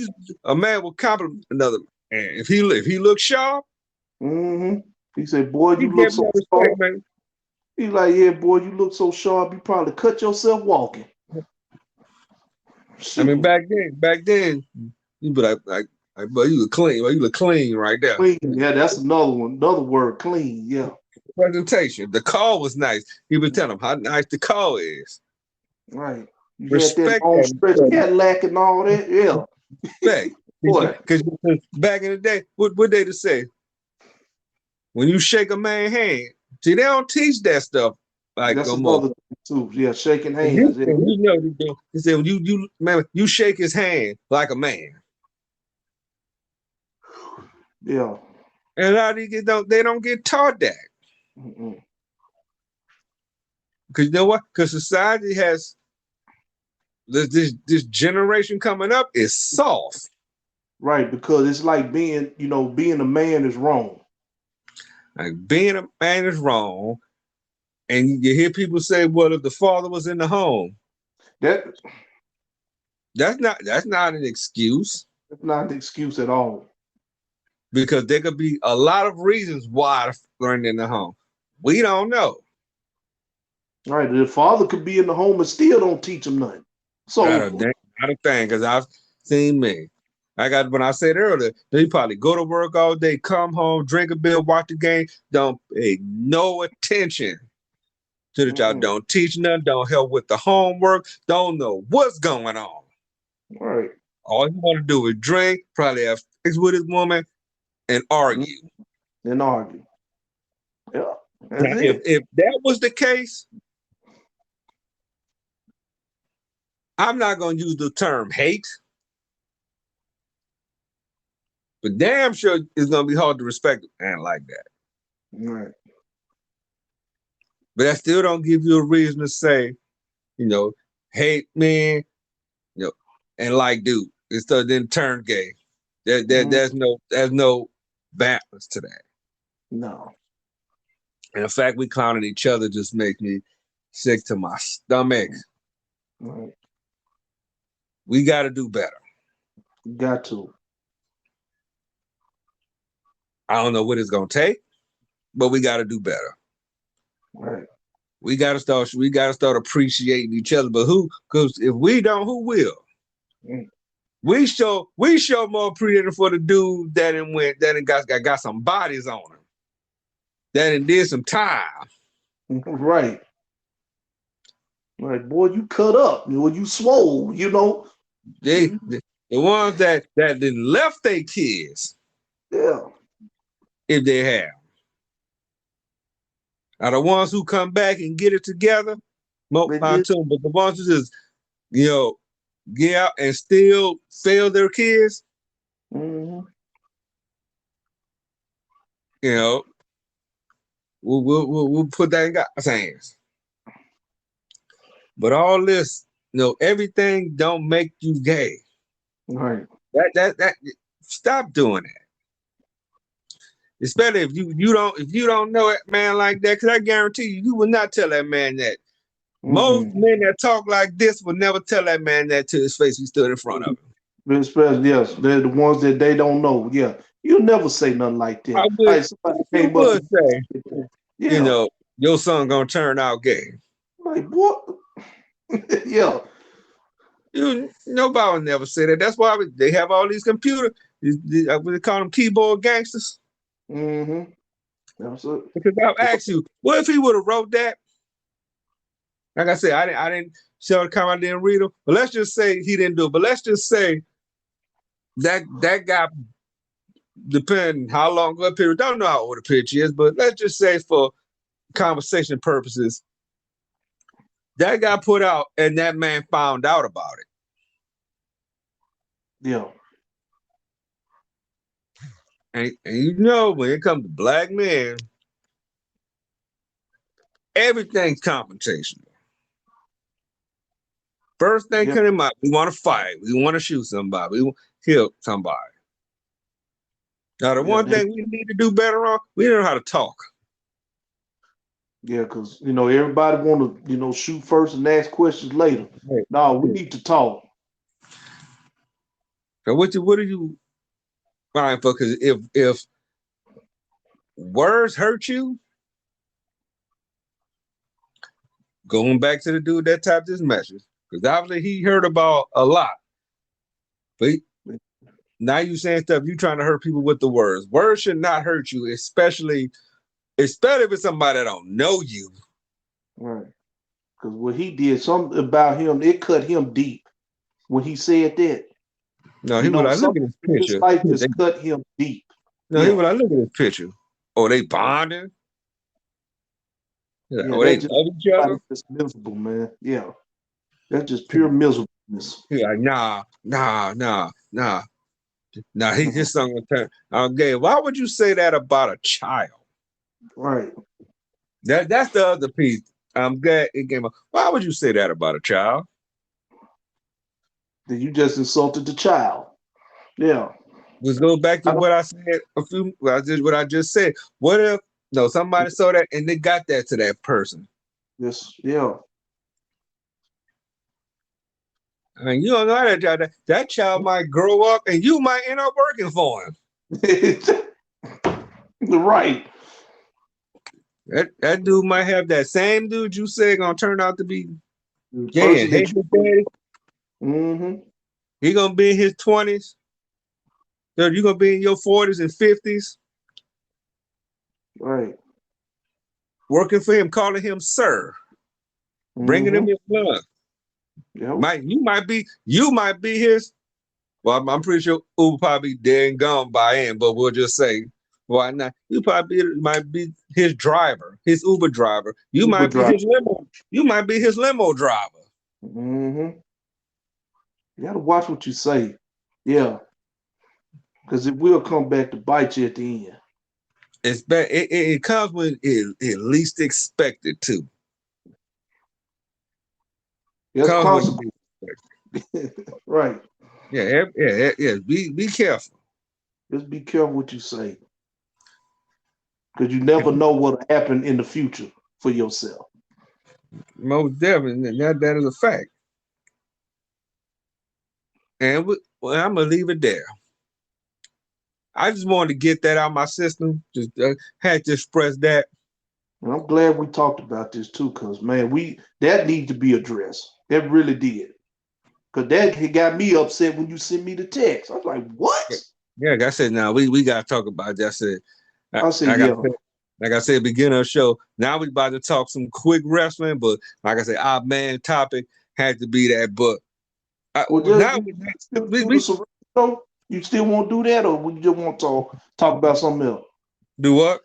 A: a man would compliment another man. If he looked sharp,
B: he said, boy, you look so sharp, man. He's like, yeah, boy, you look so sharp, you probably cut yourself walking.
A: I mean, back then, you'd be like, but you look clean. Well, you look clean right there.
B: Clean, yeah, that's another word, clean, yeah.
A: Presentation. The car was nice. You would tell them how nice the car is.
B: Right. You
A: respect
B: that long stretch Cadillac and all that, yeah.
A: Respect. Because back in the day, what they to say? When you shake a man's hand, see, they don't teach that stuff like
B: that's
A: no more.
B: Too. Yeah, shaking hands.
A: He said when you shake his hand like a man.
B: Yeah.
A: And a lot of they don't get taught that. Because you know what? Because society has this generation coming up is soft.
B: Right, because it's like being a man is wrong.
A: Like being a man is wrong. And you hear people say, well, if the father was in the home, that's not an excuse.
B: It's not an excuse at all.
A: Because there could be a lot of reasons why they're in the home. We don't know.
B: Right. The father could be in the home and still don't teach them nothing. So
A: not a thing, because I've seen me. When I said earlier, they probably go to work all day, come home, drink a beer, watch the game, don't pay no attention to the job, don't teach nothing, don't help with the homework, don't know what's going on.
B: Right.
A: All you want to do is drink, probably have sex with his woman, and argue.
B: and argue. Yeah, that's
A: Now,
B: it.
A: if that was the case, I'm not gonna use the term hate, but damn sure it's gonna be hard to respect a man like that.
B: Right.
A: But that still don't give you a reason to say, hate men, and like dude. Instead then turn gay. There's no balance to that.
B: No.
A: And the fact we clowning each other just makes me sick to my stomach.
B: Right.
A: We got to do better.
B: Got to.
A: I don't know what it's gonna take, but we got to do better.
B: Right.
A: We got to start appreciating each other. But who? Because if we don't, who will?
B: Mm.
A: We show more appreciation for the dude that got some bodies on him, that did some time.
B: Right. Like, boy, you cut up, you swole,
A: The ones that then left their kids,
B: Yeah.
A: if they have, are the ones who come back and get it together. But the ones who just, get out and still fail their kids,
B: Mm-hmm.
A: we'll put that in God's hands. But all this, everything don't make you gay.
B: Right.
A: That stop doing that. Especially if you don't know a man like that, because I guarantee you will not tell that man that. Mm-hmm. Most men that talk like this will never tell that man that to his face. He stood in front of him.
B: Especially, yes, they're the ones that they don't know. Yeah, you'll never say nothing like that.
A: You would say, your son gonna turn out gay.
B: Like what? Yeah.
A: Nobody will never say that. That's why they have all these computers. They call them keyboard gangsters.
B: Mm-hmm. Absolutely.
A: Because I'll ask you, what if he would have wrote that? Like I said, I didn't show the comment, I didn't read them. But let's just say he didn't do it. But let's just say that guy, depending how long what period, don't know how old the picture is, but let's just say for conversation purposes, that got put out and that man found out about
B: it. Yeah.
A: And when it comes to black men, everything's confrontational. First thing coming in mind, we want to fight, we want to shoot somebody, we want to kill somebody. Now, the one thing we need to do better on, we don't know how to talk.
B: Yeah, because everybody want to shoot first and ask questions later. Right. No, we need to talk.
A: So what are you fine for? Because if words hurt you, going back to the dude that typed this message, because obviously he heard about a lot. But now you saying stuff, you trying to hurt people with the words. Words should not hurt you, especially if it's somebody that don't know you.
B: Right. Because what he did, something about him, it cut him deep when he said that.
A: No, he was like, look at this picture.
B: His life just cut him deep.
A: No, he was like, look at this picture. Oh, they bonding?
B: Yeah,
A: they love each other?
B: That's miserable, man. Yeah. That's just pure miserableness.
A: He's like, nah. He just gonna turn. I'm gay. Why would you say that about a child?
B: Right.
A: That's the other piece. I'm glad it came up. Why would you say that about a child?
B: Then you just insulted the child. Yeah.
A: Let's go back to what I said what I just said. What if somebody saw that and they got that to that person?
B: Yes. Yeah.
A: I mean, you don't know that child. That child might grow up and you might end up working for
B: him. Right.
A: That dude might have that same dude you said gonna turn out to be gay and hate his daddy.
B: Mm-hmm.
A: He gonna be in his 20s. You're gonna be in your 40s and 50s.
B: Right.
A: Working for him, calling him sir, bringing him his lunch.
B: Yep.
A: You might be his. Well, I'm pretty sure Uber probably dead and gone by him, but we'll just say Why not? You probably might be his driver, his Uber driver. You
B: Uber
A: might be
B: driver.
A: his limo. You might be his limo driver.
B: Mm-hmm. You got to watch what you say. Yeah, because it will come back to bite you at the end.
A: It's bad. It comes when it least expected to.
B: There's
A: Comes when it
B: consequences.
A: least expected.
B: Right.
A: Yeah. Be careful.
B: Just be careful what you say. Because you never know what'll happen in the future for yourself.
A: Most definitely, that is a fact. And I'm gonna leave it there. I just wanted to get that out of my system. Just had to express that.
B: And I'm glad we talked about this too, because man, that needs to be addressed. That really did. Because that got me upset when you sent me the text. I was like, what?
A: Yeah, like I said, now we gotta talk about that. I said,
B: I said,
A: like I
B: yeah.
A: said, like I said, beginning of the show. Now we about to talk some quick wrestling, but like I said, our main topic had to be that. But
B: Well,
A: now
B: just still do the surrender show. You still want to do that, or would you just want to talk about something else?
A: do what?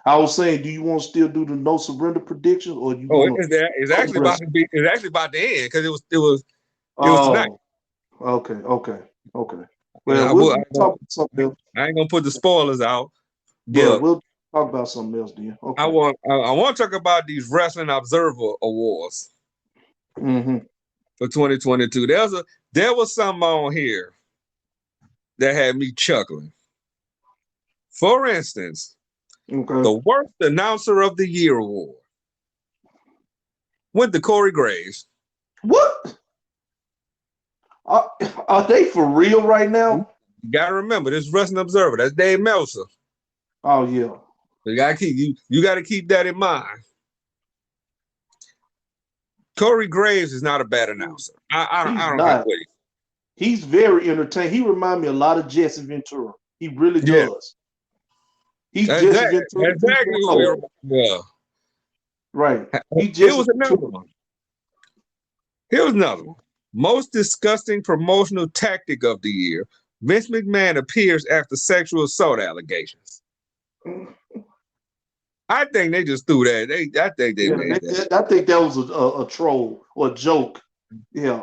B: I was saying, do you want to still do the no surrender predictions, or you
A: Oh,
B: want
A: it's
B: to
A: actually about to be. It's actually about to end because it was tonight.
B: Oh, okay.
A: And
B: Well, we'll talk about something else.
A: I ain't gonna put the spoilers out,
B: Yeah,
A: but
B: we'll talk about something else, then. Okay.
A: I want to talk about these Wrestling Observer Awards
B: Mm-hmm.
A: for 2022. There was something on here that had me chuckling. For instance,
B: Okay.
A: the Worst Announcer of the Year award went to Corey Graves.
B: What? Are they for real right now?
A: You gotta remember this Wrestling Observer. That's Dave Meltzer.
B: Oh yeah.
A: You gotta keep that in mind. Corey Graves is not a bad announcer. I
B: He's
A: don't care
B: not.
A: what
B: He's very entertaining. He reminds me a lot of Jesse Ventura. He really
A: yeah.
B: does. He's
A: That's
B: Jesse Ventura
A: exactly what
B: 2.0.
A: yeah.
B: Right. He's
A: Here
B: Jesse
A: was another
B: Ventura.
A: one. Here was another one. Most disgusting promotional tactic of the year. Vince McMahon appears after sexual assault allegations. I think they just threw that. I think they made that.
B: I think that was a troll or a joke. Yeah.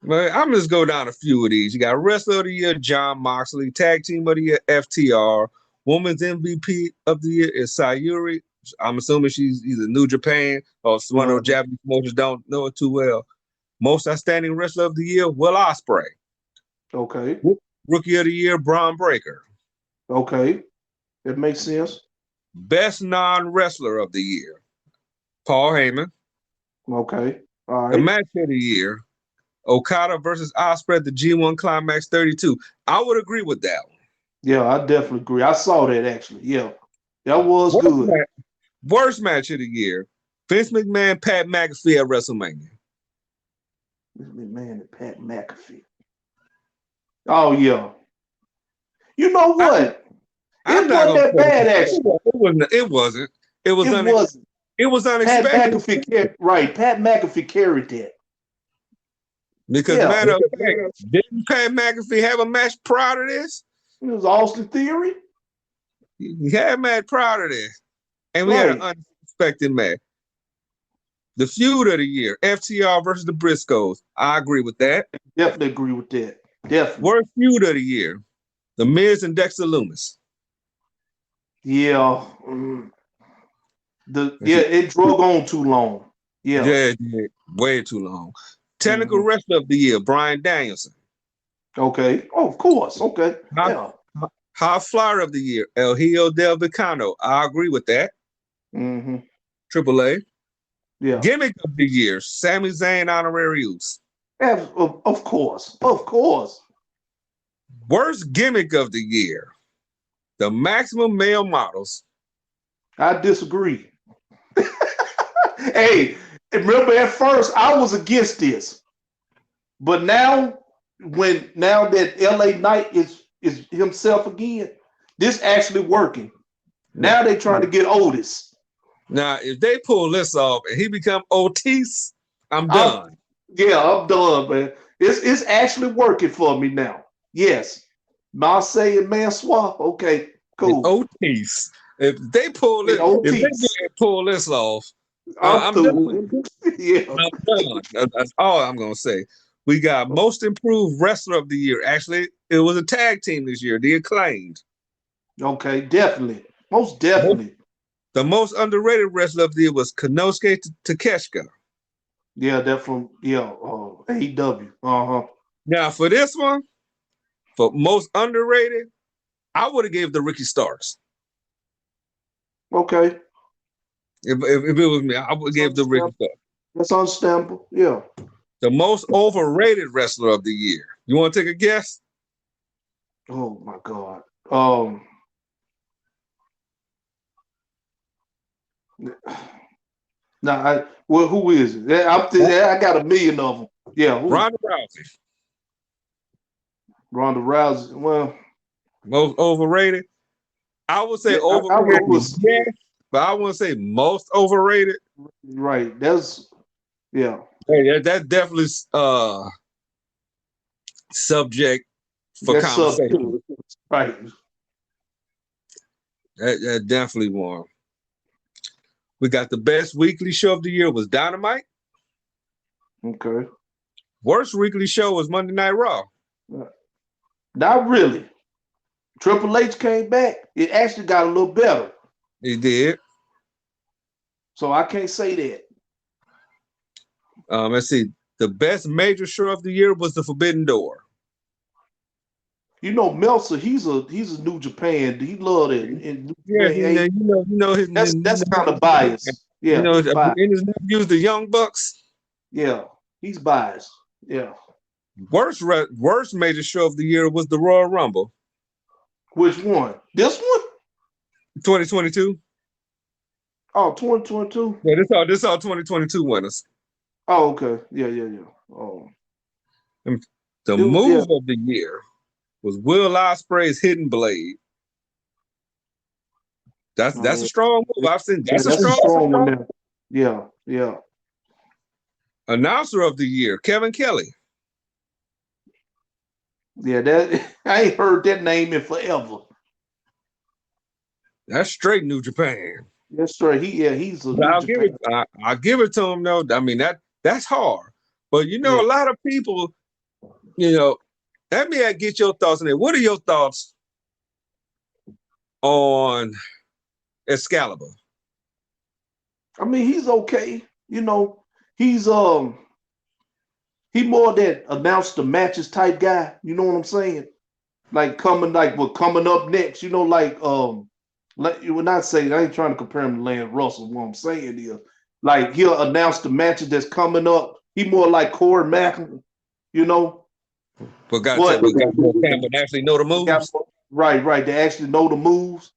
A: But I'm just go down a few of these. You got Wrestler of the Year, Jon Moxley. Tag Team of the Year, FTR. Women's MVP of the Year is Sayuri. I'm assuming she's either New Japan or one of those Japanese promotions. Don't know it too well. Most Outstanding Wrestler of the Year, Will Ospreay.
B: Okay.
A: Rookie of the Year, Braun Breaker.
B: Okay. That makes sense.
A: Best Non-Wrestler of the Year, Paul Heyman.
B: Okay. All right.
A: The Match of the Year, Okada versus Ospreay at the G1 Climax 32. I would agree with that one.
B: Yeah, I definitely agree. I saw that actually. Yeah. That was good.
A: Worst match of the year, Vince McMahon, Pat McAfee at WrestleMania.
B: Vince McMahon and Pat McAfee. Oh, yeah. You know what? It wasn't that bad, actually.
A: It wasn't. It was unexpected.
B: Pat McAfee carried that.
A: Because matter of fact, didn't Pat McAfee have a match prior to this?
B: It was Austin Theory.
A: He had a match prior to this. And we had an unexpected match. The feud of the year, FTR versus the Briscoes. I agree with that.
B: Definitely agree with that. Definitely.
A: Worst feud of the year, The Miz and Dexter Lumis.
B: Yeah. It drug on too long. Yeah,
A: way too long. Technical Wrestler of the Year, Bryan Danielson.
B: Okay. Oh, of course. Okay.
A: High Flyer of the Year, El Hijo del Vicano. I agree with that.
B: Mm-hmm.
A: Triple A.
B: Yeah.
A: Gimmick of the Year, Sami Zayn Honorarius.
B: Of course. Of course.
A: Worst Gimmick of the Year, the Maximum Male Models.
B: I disagree. Hey, remember at first I was against this. But now that LA Knight is himself again, this actually working. Now they trying to get Otis.
A: Now, if they pull this off and he become Otis, I'm done.
B: I'm done, man. It's actually working for me now. Yes. Marseille and Mansoir, okay,
A: In
B: Cool.
A: OTs. If they pull
B: In
A: it, if they
B: OTs.
A: get pull this off,
B: I'm
A: I'm done.
B: through. Yeah.
A: I'm done. That's all I'm gonna say. We got most improved wrestler of the year. Actually, it was a tag team this year. The Acclaimed.
B: Okay, definitely. Most
A: Most,
B: definitely.
A: the most underrated wrestler of the year was Konosuke Takeshita.
B: Yeah, that from AEW. Uh-huh.
A: Now for this one, for most underrated, I would have gave the Ricky Starks.
B: Okay.
A: If it was me, I would give the Ricky Starks.
B: That's understandable. Yeah.
A: The most overrated wrestler of the year. You want to take a guess?
B: Oh my God. Now, who is it? I got a million of them. Yeah, who?
A: Ronda Rousey.
B: Ronda Rousey. Well,
A: Most overrated. I would say
B: I
A: overrated.
B: was
A: Yes, but I wouldn't say most overrated.
B: right. That's yeah.
A: Hey, that's definitely subject for
B: That's
A: conversation.
B: right.
A: That definitely one. We got the best weekly show of the year was Dynamite.
B: Okay.
A: Worst weekly show was Monday Night Raw.
B: Not really. Triple H came back. It actually got a little better.
A: It did.
B: So I can't say that.
A: Let's see. The best major show of the year was The Forbidden Door.
B: You know, Meltzer, he's a New Japan. He loved it. In New
A: Yeah,
B: Japan, that's kind of biased. Yeah, he's biased.
A: And his nephews, the Young Bucks.
B: Yeah, he's biased. Yeah.
A: Worst major show of the year was the Royal Rumble.
B: Which one? This one?
A: 2022.
B: Oh, 2022.
A: Yeah, this all 2022 winners.
B: Oh, okay. Yeah. Oh.
A: The move of the year was Will Ospreay's Hidden Blade. That's a strong move. I've seen that's a strong
B: one there. Yeah.
A: Announcer of the year, Kevin Kelly.
B: Yeah, that I ain't heard that name in forever.
A: That's straight New Japan.
B: That's right. He's a
A: I'll give it to him though. I mean that's hard. But a lot of people, let me get your thoughts on it. What are your thoughts on Excalibur?
B: I mean, he's okay. He's he more that announce the matches type guy. You know what I'm saying? Like coming up next. Like you would not say. I ain't trying to compare him to Lance Russell. What I'm saying is, like he'll announce the matches that's coming up. He more like Corey Macklin.
A: But got more time to actually know the moves.
B: Right. They actually know the moves.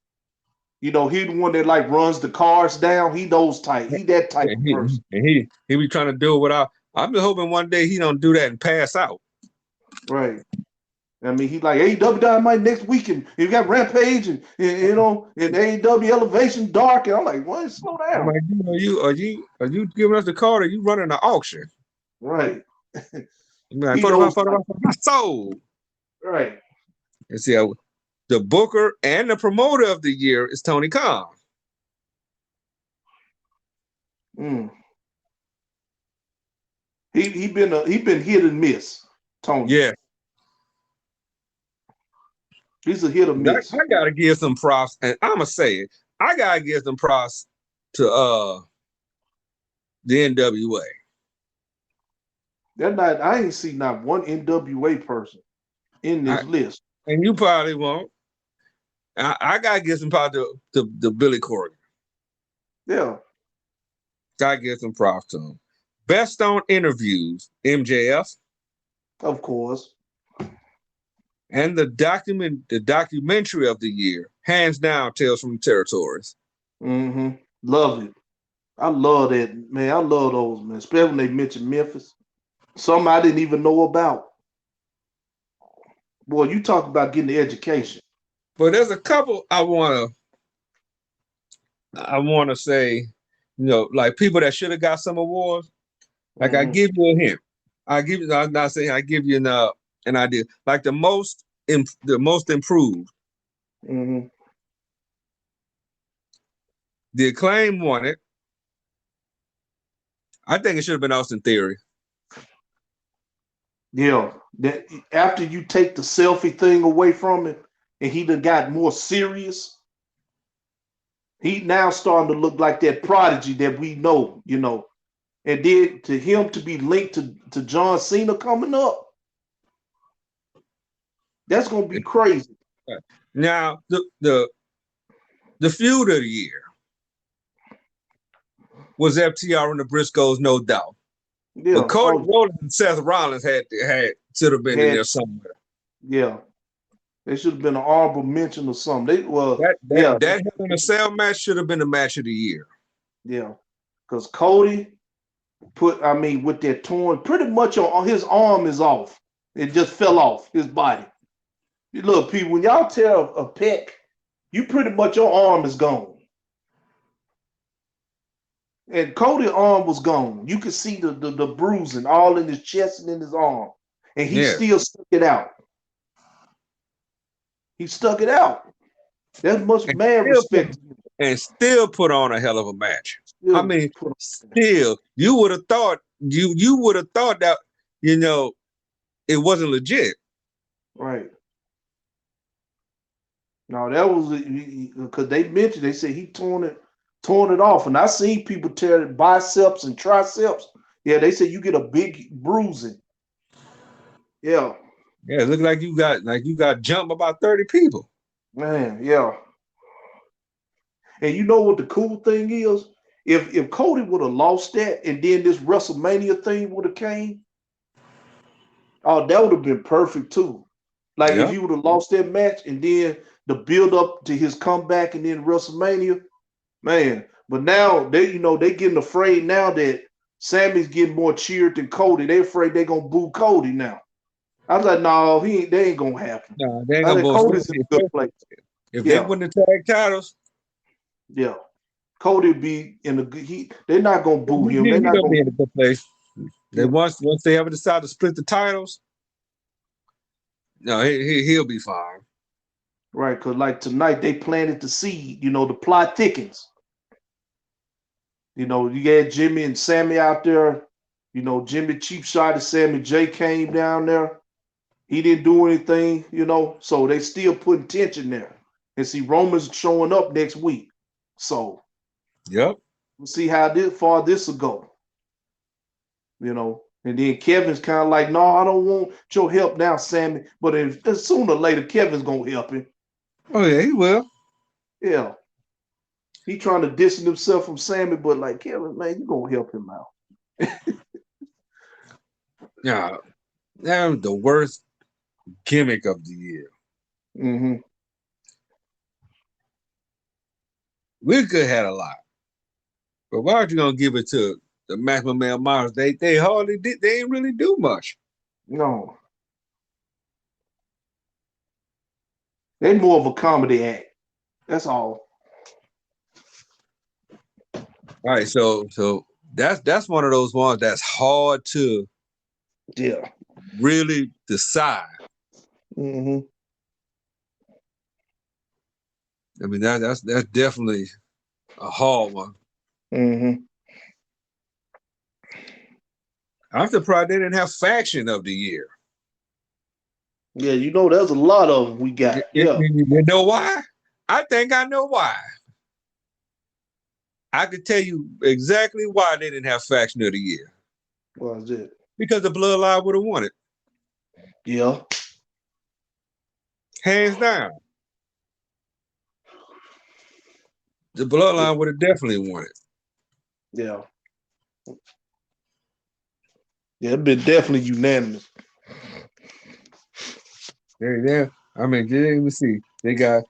B: He the one that like runs the cars down. He that type of person.
A: And he be trying to do it without. I'm just hoping one day he don't do that and pass out.
B: Right. I mean, he like AEW Dynamite next week, and you got Rampage, and AEW Elevation Dark, and I'm like, what? Slow down.
A: I'm like, are you giving us the card? Or are you running an auction?
B: Right.
A: Like, my soul.
B: Right.
A: And see, the booker and the promoter of the year is Tony Khan.
B: He been hit and miss, Tony.
A: Yeah.
B: He's a hit or miss.
A: I gotta give some props, and I'ma say it. I gotta give some props to the NWA.
B: I ain't seen not one NWA person in this list.
A: And you probably won't. I gotta give some props to Billy Corgan.
B: Yeah.
A: Gotta give some props to him. Best on interviews, MJF.
B: Of course.
A: And the documentary of the year, hands down, Tales from the Territories.
B: Love it. I love that, man. I love those, man. Especially when they mention Memphis. Some I didn't even know about. Boy, you talk about getting the education.
A: But there's a couple I wanna say, like people that should have got some awards. Like I give you a hint. I'm not saying I give you an idea. Like the most improved. The Acclaim won it. I think it should have been Austin Theory.
B: Yeah, that after you take the selfie thing away from him, and he done got more serious. He now starting to look like that prodigy that we know, you know. And then to him to be linked to John Cena coming up, that's gonna be crazy.
A: Now the feud of the year was FTR and the Briscoes, no doubt.
B: Yeah.
A: But Cody Rhodes and Seth Rollins should have been in there somewhere.
B: Yeah. There should have been an honorable mention or something.
A: That Hell in a Cell match should have been the match of the year.
B: Yeah. Because Cody with that torn, pretty much on his arm is off. It just fell off his body. Look, people, when y'all tear a pec, you pretty much your arm is gone. And Cody's arm was gone. You could see the bruising all in his chest and in his arm. And he still stuck it out. He stuck it out. That's much man respect.
A: And still put on a hell of a match. Still, you would have thought that, you know, it wasn't legit.
B: Right. No, that was because they said he torn it off. And I seen people tear biceps and triceps. Yeah, they said you get a big bruising. Yeah.
A: Yeah, it looked like you got jumped about 30 people.
B: Man, yeah. And you know what the cool thing is? If Cody would have lost that and then this WrestleMania thing would have came, oh, that would have been perfect too. Like if he would have lost that match and then the build up to his comeback and then WrestleMania, man. But now they getting afraid now that Sammy's getting more cheered than Cody. They're afraid they're gonna boo Cody now. I was like, no, they ain't gonna happen.
A: No, they ain't gonna boo
B: Cody's in a good place.
A: If they win the tag titles,
B: yeah, Cody would be in a good. They're not gonna boo him. They're not gonna
A: be in a good place. They once they ever decide to split the titles, no, he'll be fine.
B: Right, because like tonight they planted the seed. You know, the plot thickens. You know, you had Jimmy and Sammy out there. You know, Jimmy cheap shot at Sammy. J came down there. He didn't do anything, you know, so they still putting tension there. And see, Roman's showing up next week. So,
A: we'll
B: see how far this will go. You know, and then Kevin's kind of like, no, I don't want your help now, Sammy. But sooner or later, Kevin's going to help him.
A: Oh, yeah, he will.
B: Yeah. He trying to distance himself from Sammy, but like, Kevin, man, you going to help him out.
A: Yeah. That was the worst gimmick of the year.
B: Mm-hmm.
A: We could have had a lot. But why aren't you going to give it to the Maximum Male Models? They hardly did. They didn't really do much.
B: No. They more of a comedy act. That's all.
A: All right, so that's one of those ones that's hard to really decide.
B: Mm-hmm.
A: I mean that's definitely a hard one.
B: Mm-hmm.
A: I'm surprised they didn't have Faction of the Year.
B: Yeah, you know, there's a lot of them we got.
A: You know why? I think I know why. I could tell you exactly why they didn't have Faction of the Year.
B: Why is it?
A: Because the Bloodline would have won it.
B: Yeah.
A: Hands down. The Bloodline would have definitely won it.
B: Yeah. Yeah, it'd been definitely unanimous.
A: Yeah. I mean, you didn't even see. They got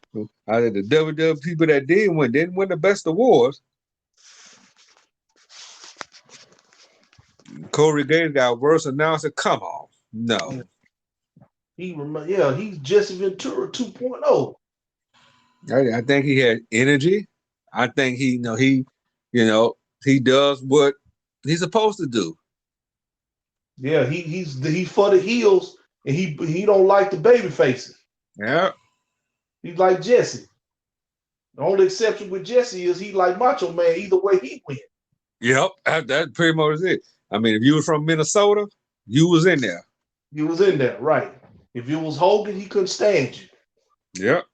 A: out of the WWE people that didn't win the best awards. Corey Gaines got worse announcer. Come on. No.
B: He's Jesse Ventura 2.0.
A: I think he had energy. I think he does what he's supposed to do.
B: Yeah, he's for the heels, and he don't like the baby faces.
A: Yeah.
B: He's like Jesse. The only exception with Jesse is he like Macho Man. Either way, he win.
A: Yep, that pretty much is it. I mean, if you were from Minnesota, you was in there.
B: You was in there, right? If it was Hogan, he couldn't stand you.
A: Yep.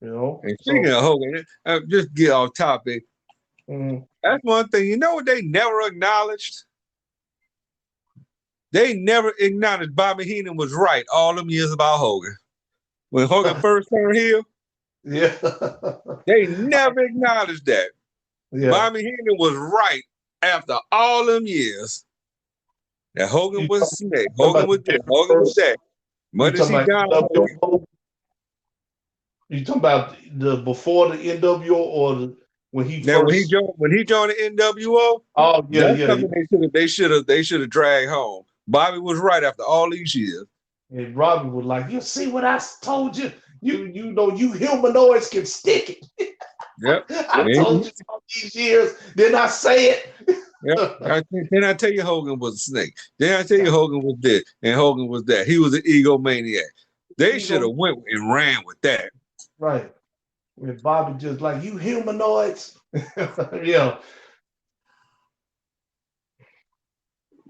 B: You know.
A: And speaking
B: So
A: of Hogan, just get off topic. That's one thing. You know what they never acknowledged? They never acknowledged Bobby Heenan was right all them years about Hogan. When Hogan first turned heel,
B: yeah,
A: they never acknowledged that.
B: yeah.
A: Bobby Heenan was right after all them years. That Hogan was snake. Hogan was this. Hogan was that. Much as he down Hogan.
B: You talking about the before the NWO or when he
A: Now
B: first?
A: when he joined the NWO,
B: oh yeah,
A: that's
B: yeah.
A: something they should have dragged home. Bobby was right after all these years.
B: And Robbie was like, "You see what I told you? You know you humanoids can stick it."
A: Yep.
B: I told you all these years. Didn't I say it?
A: Yep. Then I tell you Hogan was a snake. Then I tell you Hogan was this and Hogan was that. He was an egomaniac. They should have went and ran with that.
B: Right. With Bobby just like, you humanoids. yeah.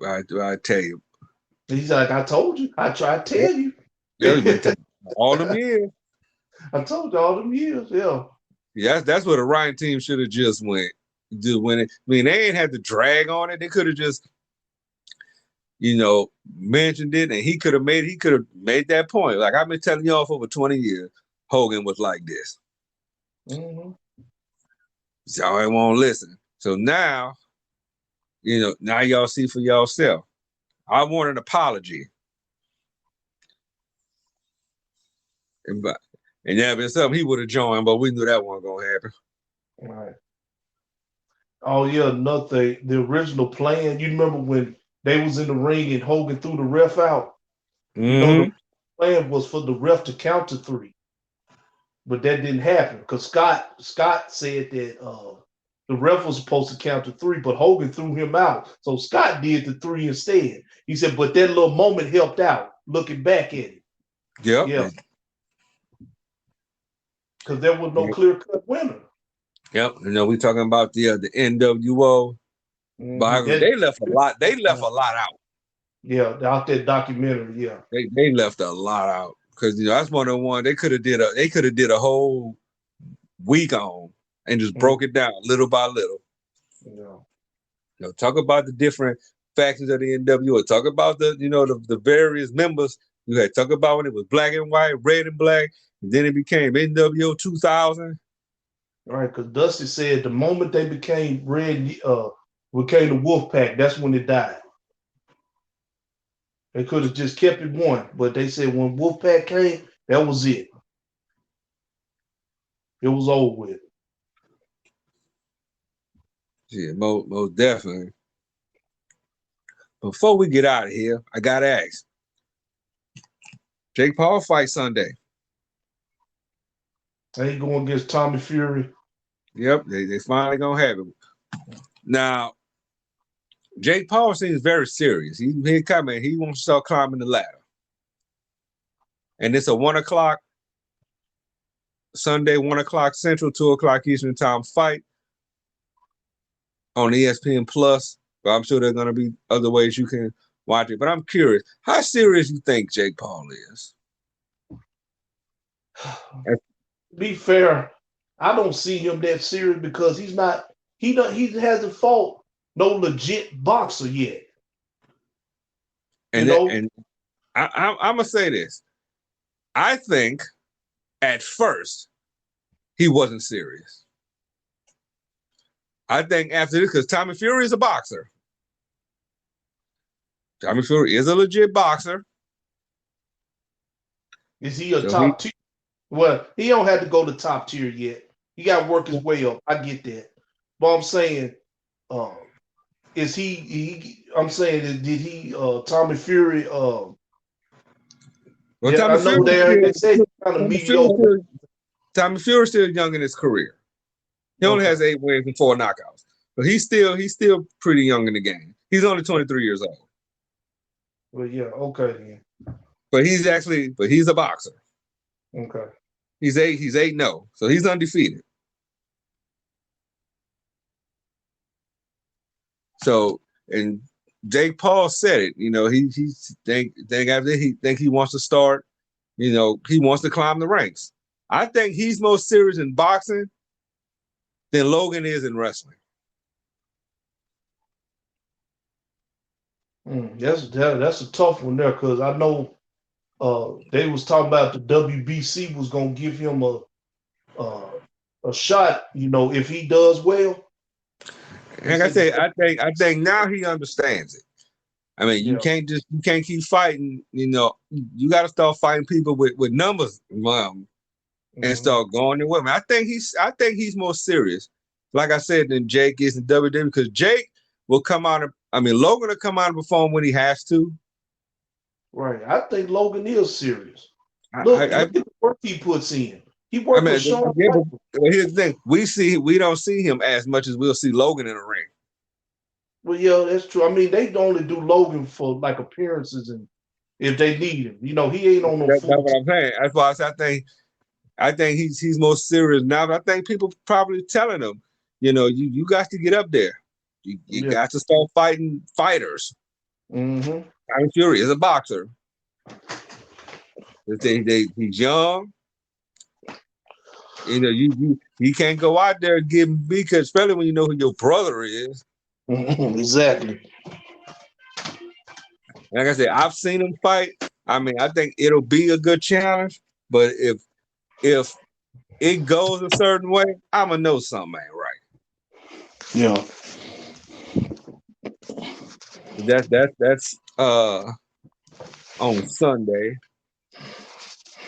A: I tell you.
B: He's like, I told you. I tried to tell you.
A: Yeah, all them years.
B: I told you all them years. Yeah.
A: Yeah, that's where the Ryan team should have just went. Just win it. I mean, they ain't had to drag on it. They could have just, mentioned it, and he could have made that point. Like I've been telling y'all for over 20 years, Hogan was like this.
B: Mm-hmm.
A: Y'all ain't want to listen. So now, now y'all see for yourself. I want an apology. And that been something he would have joined, but we knew that wasn't gonna happen.
B: Right. Oh yeah, another thing. The original plan. You remember when they was in the ring and Hogan threw the ref out?
A: Mm-hmm.
B: The plan was for the ref to count to 3, but that didn't happen because Scott said that the ref was supposed to count to 3, but Hogan threw him out, so Scott did the 3 instead. He said, but that little moment helped out. Looking back at it,
A: Yep.
B: Yeah, because there was no clear-cut winner.
A: Yep. We talking about the NWO. They left a lot. They left a lot out.
B: Yeah, out that documentary. Yeah,
A: they left a lot out because that's one of the ones they could have did a whole week on and just broke it down little by little.
B: Yeah.
A: Talk about the different factions of the NWO. Talk about the various members. You had talk about when it was black and white, red and black, and then it became NWO 2000.
B: Right, because Dusty said the moment they became became the Wolf Pack, that's when it died. They could have just kept it one, but they said when Wolf Pack came, that was it. It was over with.
A: Yeah, most definitely. Before we get out of here, I gotta ask. Jake Paul fight Sunday.
B: They going against Tommy Fury.
A: Yep, they finally gonna have it. Now, Jake Paul seems very serious. He coming. He wants to start climbing the ladder. And it's a 1:00 Sunday, 1:00 Central, 2:00 Eastern time fight on ESPN Plus. But I'm sure there's gonna be other ways you can watch it. But I'm curious, how serious you think Jake Paul is?
B: To be fair, I don't see him that serious because he hasn't fought no legit boxer yet.
A: And I'm gonna say this. I think at first he wasn't serious. I think after this, because Tommy Fury is a boxer. Tommy Fury is a legit boxer.
B: Is he top tier? Well, he don't have to go to top tier yet. He got to work his way up. I get that. But I'm saying, is he I'm saying, did he, Tommy Fury, Tommy
A: Fury's still young in his career. He only has 8 wins and 4 knockouts. But he's still pretty young in the game. He's only 23 years old.
B: Well, yeah, okay then.
A: But he's a boxer.
B: Okay.
A: He's 8-0, so he's undefeated. So, and Jake Paul said it. Think after he wants to start. He wants to climb the ranks. I think he's more serious in boxing than Logan is in wrestling.
B: That's a tough one there, because I know they was talking about the WBC was gonna give him a shot, if he does well.
A: Like I say, I think now he understands it. I mean, you can't keep fighting. You got to start fighting people with numbers, and start going their way. I think he's more serious, like I said, than Jake is in WWE, because Jake will come out. Logan will come out and perform when he has to.
B: Right. I think Logan is serious. Look at the work he puts in. He works with Sean.
A: Here's the thing: we don't see him as much as we'll see Logan in the ring.
B: Well, yeah, that's true. I mean, they only do Logan for like appearances, and if they need him, he ain't on no.
A: That's what I'm saying. That's why I think he's more serious now. But I think people probably telling him, you got to get up there. You got to start fighting fighters.
B: Mm-hmm.
A: I'm Fury is a boxer. He's young. You can't go out there and give him, because especially when you know who your brother is.
B: Exactly.
A: Like I said, I've seen him fight. I think it'll be a good challenge, but if it goes a certain way, I'ma know something ain't right.
B: Yeah.
A: That's on Sunday.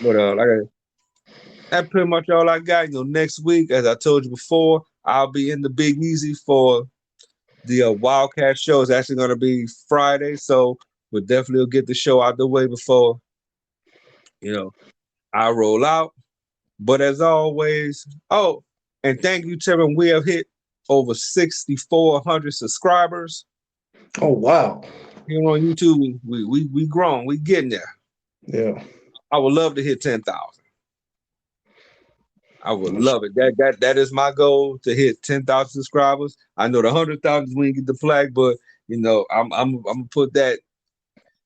A: But that's pretty much all I got. Next week, as I told you before, I'll be in the Big Easy for the Wildcat show. Is actually going to be Friday, so we'll definitely get the show out the way before I roll out. But as always, and thank you, Tevin. We have hit over 6,400 subscribers.
B: Oh wow!
A: Here on YouTube, we grown. We getting there.
B: Yeah.
A: I would love to hit 10,000. I would love it. That is my goal, to hit 10,000 subscribers. I know the 100,000 is when you get the flag, but I'm gonna put that.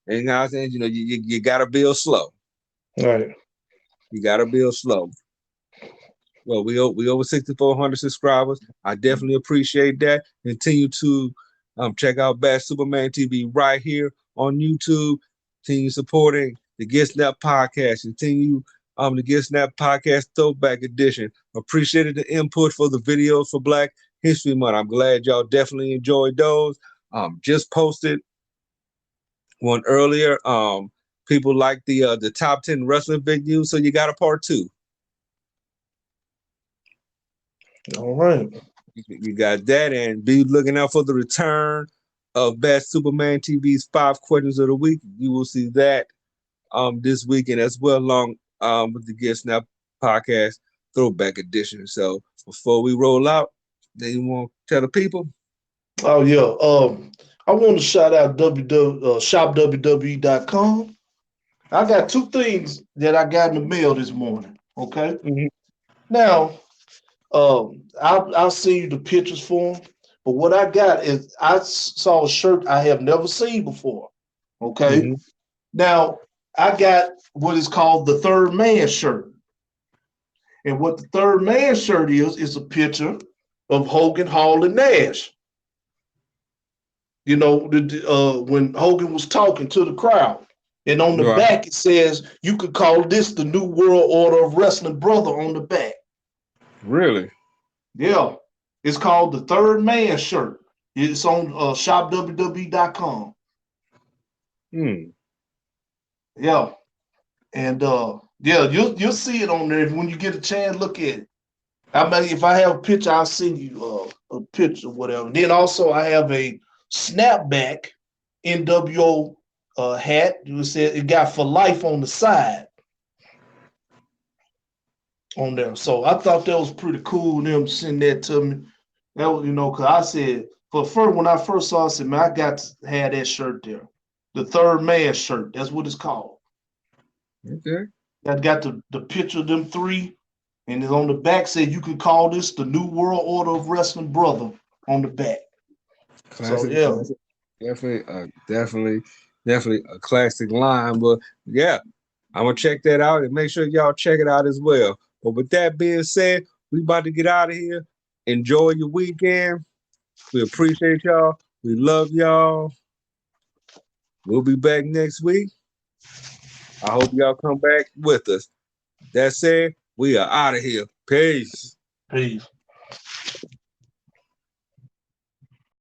A: And I'm saying, you gotta build slow.
B: All right.
A: You gotta build slow. Well, we over 6,400 subscribers. I definitely appreciate that. Continue to check out Bad Superman TV right here on YouTube. Continue supporting the Get Snap podcast. Continue the Get Snap podcast Throwback Edition. Appreciated the input for the videos for Black History Month. I'm glad y'all definitely enjoyed those. Just posted one earlier. People like the top 10 wrestling venues, so you got a part 2.
B: All right.
A: You got that, and be looking out for the return of Bad Superman TV's 5 Questions of the Week. You will see that this weekend as well, along with the Get Snap podcast Throwback Edition. So before we roll out, then you want to tell the people?
B: Oh yeah. I want to shout out shopwwe.com. I got 2 things that I got in the mail this morning. Okay.
A: Mm-hmm.
B: Now, I'll send you the pictures for them. But what I got is, I saw a shirt I have never seen before. Okay.
A: Mm-hmm.
B: Now, I got what is called the Third Man shirt. And what the Third Man shirt is a picture of Hogan, Hall, and Nash. When Hogan was talking to the crowd. And on the back, it says, you could call this the New World Order of Wrestling Brother on the back.
A: Really?
B: Yeah. It's called the Third Man shirt. It's on shopwwe.com. Yeah. And you'll see it on there. When you get a chance, look at it. If I have a picture, I'll send you a picture or whatever. Then also I have a snapback NWO hat. It got for life on the side on there. So I thought that was pretty cool, them send that to me. That was, because I said, when I first saw it, I said, man, I got to have that shirt there. The Third Man shirt. That's what it's called.
A: Okay.
B: that got the picture of them three, and it's on the back said you can call this the New World Order of Wrestling Brother on the back. So
A: Classic,
B: yeah,
A: classic. Definitely a classic line. But yeah, I'm gonna check that out and make sure y'all check it out as well. But with that being said, we about to get out of here. Enjoy your weekend. We appreciate y'all. We love y'all. We'll be back next week. I hope y'all come back with us. That said, we are out of here. Peace.
B: peace.